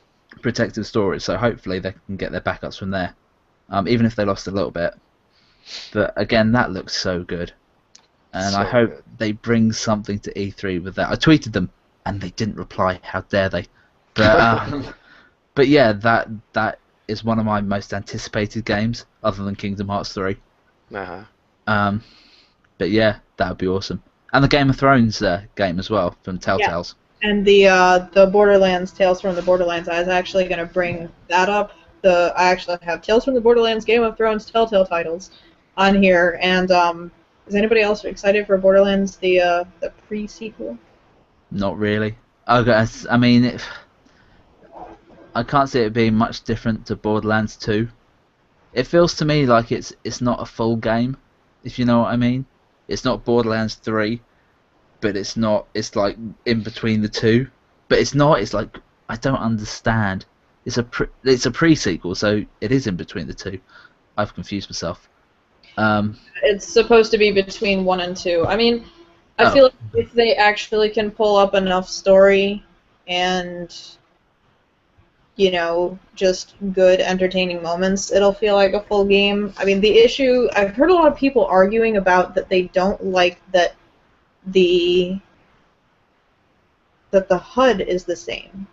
Protective storage. So hopefully they can get their backups from there, even if they lost a little bit. But again, that looks so good, and I hope they bring something to E3 with that. I tweeted them, and they didn't reply. How dare they? But but yeah, that is one of my most anticipated games, other than Kingdom Hearts 3.
Uh-huh.
But yeah, that would be awesome. And the Game of Thrones game as well from Telltales.
Yeah. And the Borderlands, Tales from the Borderlands. I was actually going to bring that up. I actually have Tales from the Borderlands, Game of Thrones, Telltale titles on here. And is anybody else excited for Borderlands, the pre-sequel?
Not really. I mean, I can't see it being much different to Borderlands 2. It feels to me like it's not a full game, if you know what I mean. It's not Borderlands 3, but it's like in between the two. But it's not. It's like I don't understand. It's a pre-sequel, so it is in between the two. I've confused myself.
It's supposed to be between 1 and 2. I mean, I feel like if they actually can pull up enough story and just good, entertaining moments, it'll feel like a full game. I mean, the issue, I've heard a lot of people arguing about that they don't like that the HUD is the same.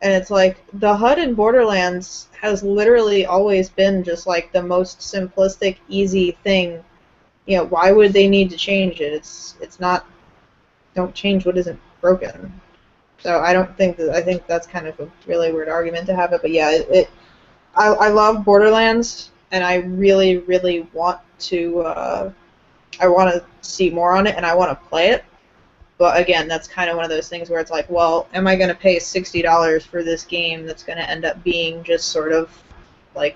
And it's like, the HUD in Borderlands has literally always been just like the most simplistic, easy thing. Why would they need to change it? It's not, don't change what isn't broken. So I think that's kind of a really weird argument to have it, but yeah, I love Borderlands, and I really, really want to see more on it, and I want to play it. But again, that's kind of one of those things where it's like, well, am I going to pay $60 for this game that's going to end up being just sort of like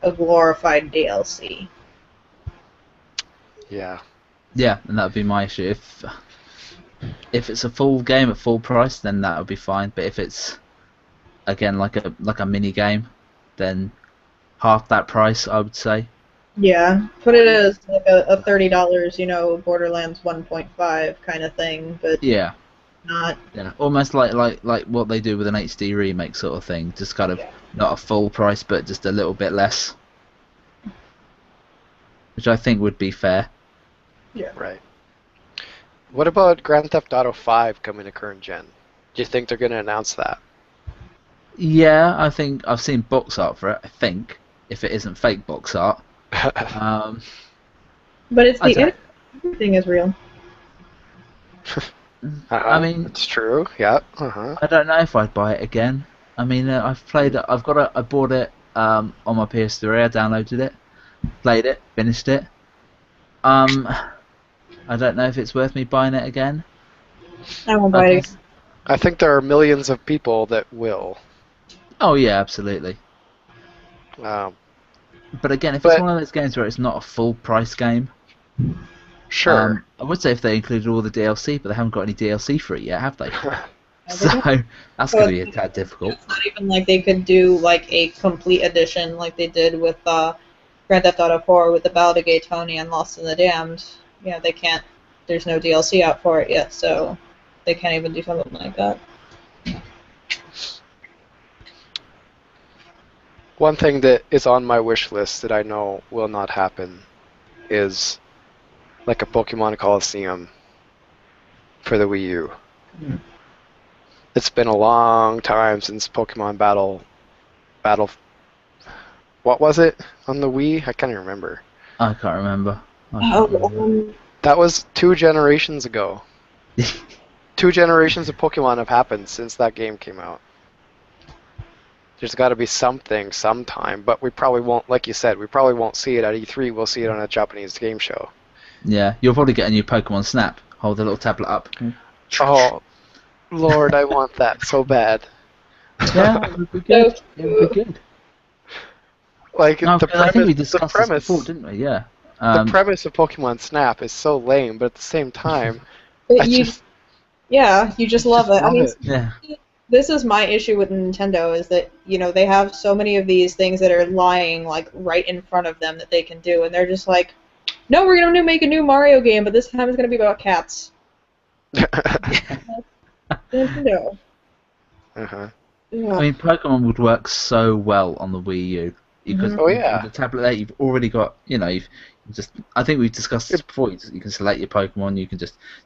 a glorified DLC?
Yeah.
Yeah, and that would be my issue. If it's a full game at full price, then that would be fine. But if it's again like a mini game, then half that price, I would say.
Yeah, put it as like a $30, Borderlands 1.5 kind of thing, but
Yeah.
not.
Yeah, almost like what they do with an HD remake sort of thing. Just kind of not a full price, but just a little bit less, which I think would be fair.
Yeah.
Right. What about Grand Theft Auto 5 coming to current gen? Do you think they're going to announce that?
Yeah, I think I've seen box art for it. I think if it isn't fake box art.
But it's everything is real.
I mean,
it's true. Yeah.
I don't know if I'd buy it again. I mean, I've played it. I bought it on my PS3. I downloaded it, played it, finished it. I don't know if it's worth me buying it again.
I won't buy it.
I think there are millions of people that will.
Oh yeah, absolutely. But again, if it's one of those games where it's not a full price game,
sure.
I would say if they included all the DLC, but they haven't got any DLC for it yet, have they? So that's going to be a tad difficult.
It's not even like they could do like a complete edition like they did with Grand Theft Auto 4 with the Ballad of Gay Tony and Lost in the Damned. They can't. There's no DLC out for it yet, so they can't even do something like that.
One thing that is on my wish list that I know will not happen is like a Pokemon Coliseum for the Wii U.
Mm.
It's been a long time since Pokemon Battle. What was it on the Wii? I can't even remember.
I can't remember.
That was 2 generations ago. 2 generations of Pokemon have happened since that game came out. There's got to be something sometime, but we probably won't, like you said, we probably won't see it at E3. We'll see it on a Japanese game show.
Yeah, you'll probably get a new Pokemon Snap. Hold the little tablet up.
Oh, Lord, I want that so bad.
Yeah, it would be good. It would be good.
Like,
I think we discussed this before, didn't we? Yeah.
The premise of Pokemon Snap is so lame, but at the same time,
you just love it. I mean,
yeah.
This is my issue with Nintendo is that, they have so many of these things that are lying, like, right in front of them that they can do, and they're just like, no, we're going to make a new Mario game, but this time it's going to be about cats. Nintendo.
Uh-huh.
Yeah.
I mean, Pokemon would work so well on the Wii U. Because with the tablet there, you've already got, I think we've discussed this before. You can select your Pokemon. You can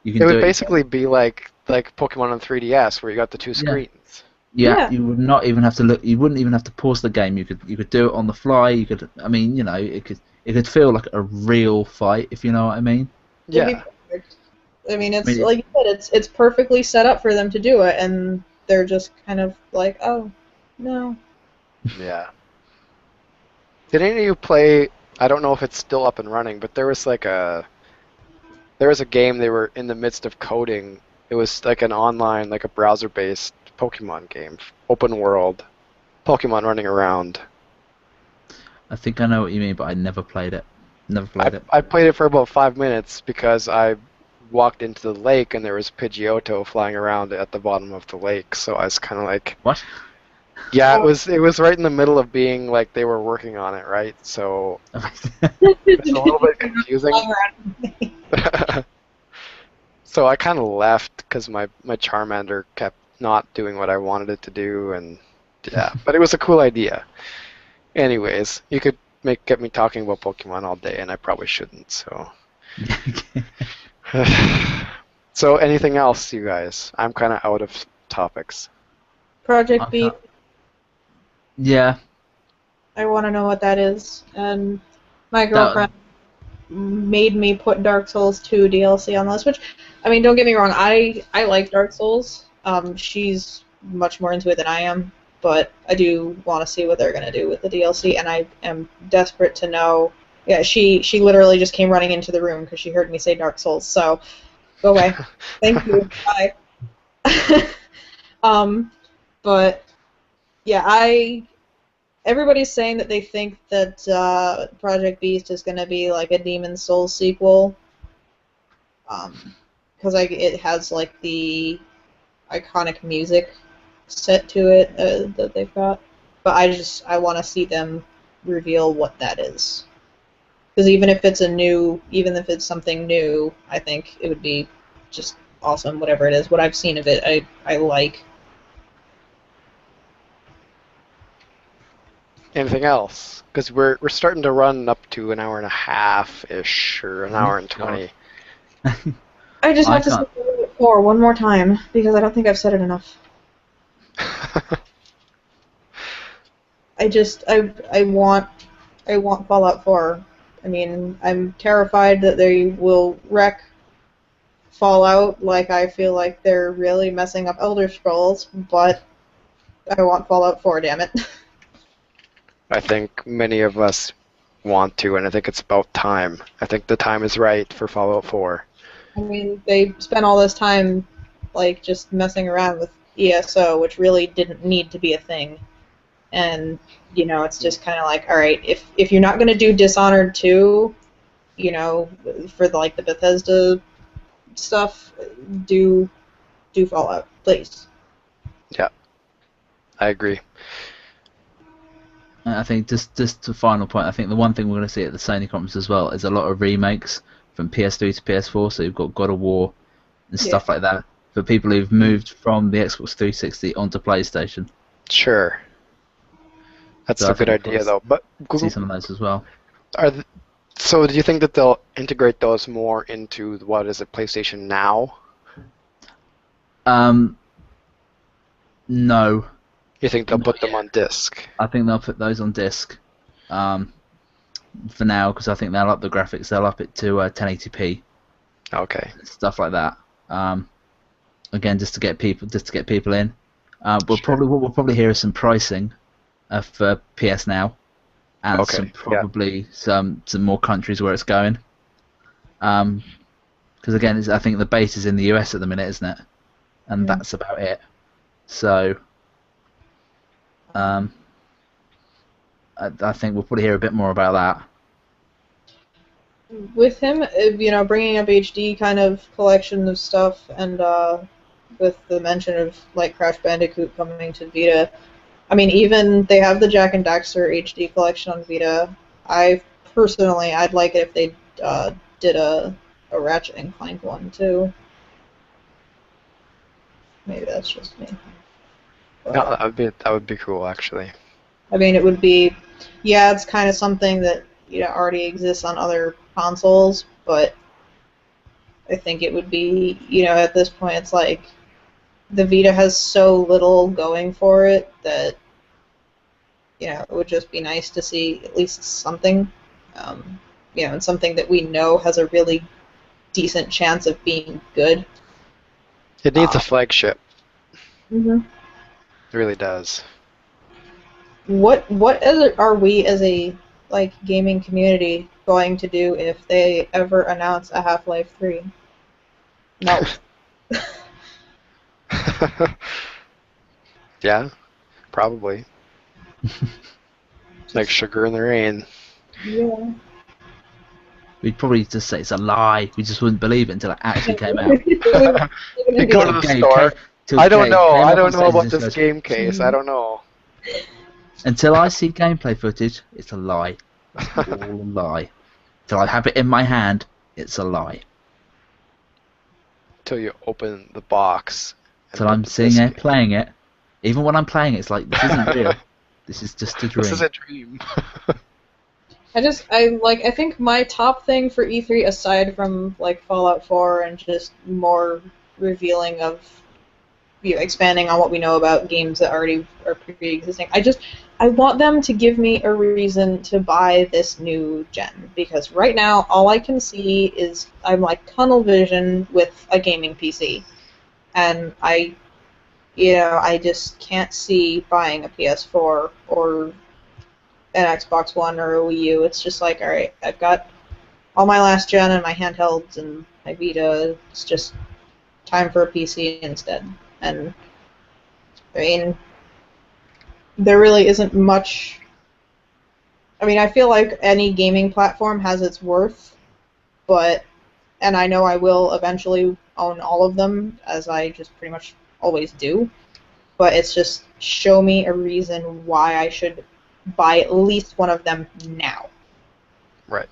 It would basically be like Pokemon on 3DS, where you got the 2 screens.
Yeah, you would not even have to look. You wouldn't even have to pause the game. You could do it on the fly. You could. I mean, it could feel like a real fight, if you know what I mean.
Yeah.
I mean, it's like you said, it's perfectly set up for them to do it, and they're just kind of like, oh, no.
Yeah. Did any of you play? I don't know if it's still up and running, but there was a game they were in the midst of coding. It was like an online, like a browser-based Pokemon game, open world, Pokemon running around.
I think I know what you mean, but I never played it.
I played it for about 5 minutes because I walked into the lake and there was Pidgeotto flying around at the bottom of the lake. So I was kind of like,
what?
Yeah, it was right in the middle of being like they were working on it, right? So it's a little bit confusing. So I kind of left because my Charmander kept not doing what I wanted it to do, and yeah, but it was a cool idea. Anyways, you could get me talking about Pokemon all day, and I probably shouldn't. So, so anything else, you guys? I'm kind of out of topics.
Project B.
Yeah.
I want to know what that is, and my girlfriend made me put Dark Souls 2 DLC on the list, which, I mean, don't get me wrong, I like Dark Souls. She's much more into it than I am, but I do want to see what they're going to do with the DLC, and I am desperate to know. Yeah, she literally just came running into the room because she heard me say Dark Souls, so Go away. Thank you. Bye. But yeah, everybody's saying that they think that Project Beast is going to be like a Demon's Souls sequel. Because it has like the iconic music set to it that they've got. But I want to see them reveal what that is. Because even if it's something new, I think it would be just awesome, whatever it is. What I've seen of it, I like.
Anything else? Because we're starting to run up to an hour and a half ish, or an hour and 20.
I just have to say Fallout 4 one more time because I don't think I've said it enough. I want Fallout 4. I mean, I'm terrified that they will wreck Fallout. Like, I feel like they're really messing up Elder Scrolls, but I want Fallout 4, damn it.
I think many of us want to, and I think it's about time. I think the time is right for Fallout 4.
I mean, they spent all this time, like, just messing around with ESO, which really didn't need to be a thing. And, you know, it's just kind of like, all right, if you're not going to do Dishonored 2, you know, for, like, the Bethesda stuff, do Fallout, please.
Yeah, I agree.
I think just a final point. I think the one thing we're going to see at the Sony conference as well is a lot of remakes from PS3 to PS4. So you've got God of War and stuff like that for people who've moved from the Xbox 360 onto PlayStation.
Sure, that's a good idea though. But
see some of those as well.
So do you think that they'll integrate those more into PlayStation Now?
No.
You think they'll put them on disc?
I think they'll put those on disc for now because I think they'll up the graphics. They'll up it to 1080p.
Okay.
Stuff like that. Again, just to get people in. We'll probably hear some pricing for PS Now, and some more countries where it's going. Because again, I think the base is in the US at the minute, isn't it? And that's about it. So. I think we'll probably hear a bit more about that.
With him, you know, bringing up HD kind of collection of stuff, and with the mention of like Crash Bandicoot coming to Vita, I mean, even they have the Jak and Daxter HD collection on Vita. I'd like it if they did a Ratchet and Clank one too. Maybe that's just me.
No, that would be cool, actually.
I mean, it would be, it's kind of something that already exists on other consoles, but I think it would be, at this point, it's like the Vita has so little going for it that, it would just be nice to see at least something, and something that we know has a really decent chance of being good.
It needs a flagship.
Mm-hmm.
It really does.
What are we as a gaming community going to do if they ever announce a Half-Life 3? No.
Yeah, probably. Like Sugar in the Rain.
Yeah.
We'd probably just say it's a lie. We just wouldn't believe it until it actually came out.
You go to the store. I don't know about this game case. I don't know.
Until I see gameplay footage, it's a lie. It's all a lie. Until I have it in my hand, it's a lie.
Until you open the box.
Until I'm sitting there playing it. Even when I'm playing it, it's like, this isn't real. This is just a dream.
This is a dream.
I think my top thing for E3, aside from Fallout 4 and just more revealing of expanding on what we know about games that already are pre-existing. I want them to give me a reason to buy this new gen, because right now all I can see is I'm tunnel vision with a gaming PC, and I just can't see buying a PS4 or an Xbox One or a Wii U. It's just all right, I've got all my last gen and my handhelds, and my Vita. It's just time for a PC instead. And I mean, there really isn't much. I mean, I feel like any gaming platform has its worth, and I know I will eventually own all of them, as I just pretty much always do. But it's just show me a reason why I should buy at least one of them now.
Right.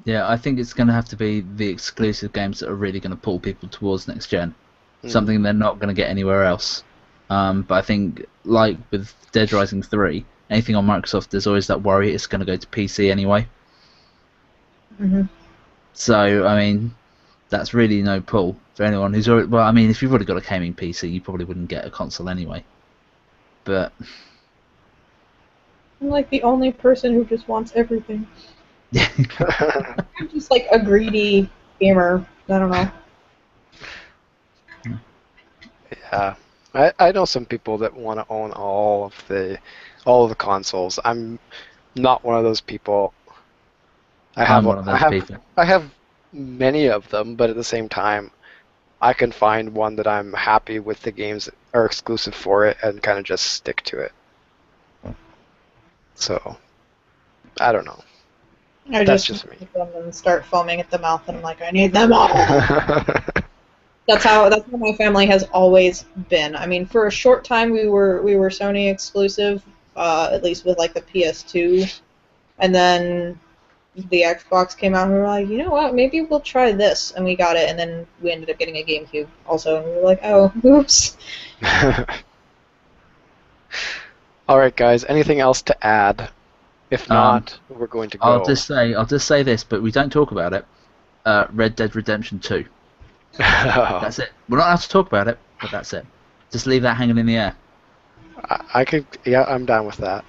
Yeah, I think it's going to have to be the exclusive games that are really going to pull people towards next gen. Something they're not going to get anywhere else. But I think, like with Dead Rising 3, anything on Microsoft, there's always that worry it's going to go to PC anyway.
Mm-hmm.
So, I mean, that's really no pull for anyone who's already... Well, I mean, if you've already got a gaming PC, you probably wouldn't get a console anyway. But...
I'm like the only person who just wants everything. I'm just like a greedy gamer. I don't know.
Yeah, I know some people that want to own all of the consoles. I'm not one of those people.
I'm one of those people.
I have many of them, but at the same time, I can find one that I'm happy with the games that are exclusive for it and kind of just stick to it. So, I don't know. That's just me.
Them and start foaming at the mouth, and I'm like, I need them all. That's how my family has always been. I mean, for a short time we were Sony exclusive, at least with like the PS2, and then the Xbox came out, and we were like, you know what, maybe we'll try this, and we got it, and then we ended up getting a GameCube also, and we were like, oh, oops.
All right, guys. Anything else to add? If not, we're going to go.
I'll just say this, but we don't talk about it. Red Dead Redemption 2. That's it. We're not allowed to talk about it, but that's it. Just leave that hanging in the air.
I could. Yeah, I'm down with that.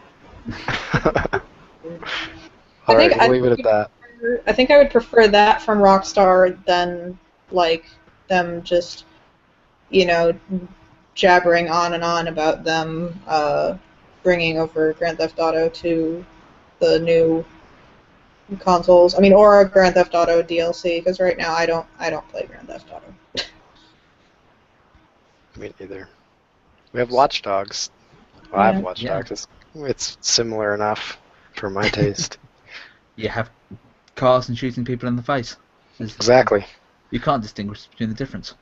All right, we'll leave it at that.
I think I would prefer that from Rockstar than like them just, jabbering on and on about them bringing over Grand Theft Auto to the new consoles. I mean, or a Grand Theft Auto DLC, because right now I don't play Grand Theft Auto.
Me neither. We have Watch Dogs. Well, I have Watch Dogs. It's similar enough for my taste.
You have cars and shooting people in the face.
Exactly.
You can't distinguish between the difference.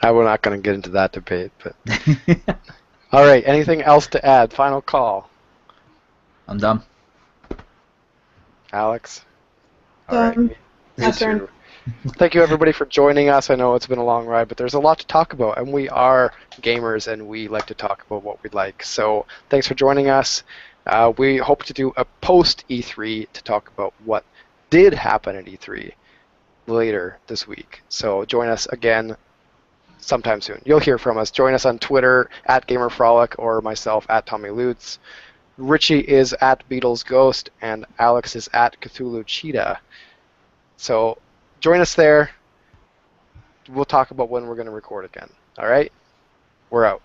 We're not going to get into that debate, but... All right, anything else to add? Final call.
I'm done.
Alex? All right. Me
That's
too. Thank you, everybody, for joining us. I know it's been a long ride, but there's a lot to talk about, and we are gamers, and we like to talk about what we like. So thanks for joining us. We hope to do a post-E3 to talk about what did happen at E3 later this week. So join us again sometime soon. You'll hear from us. Join us on Twitter at GamerFrolic or myself at Tommy Lutz. Richie is at Beatles Ghost, and Alex is at Cthulhu Cheetah. So join us there. We'll talk about when we're going to record again. All right? We're out.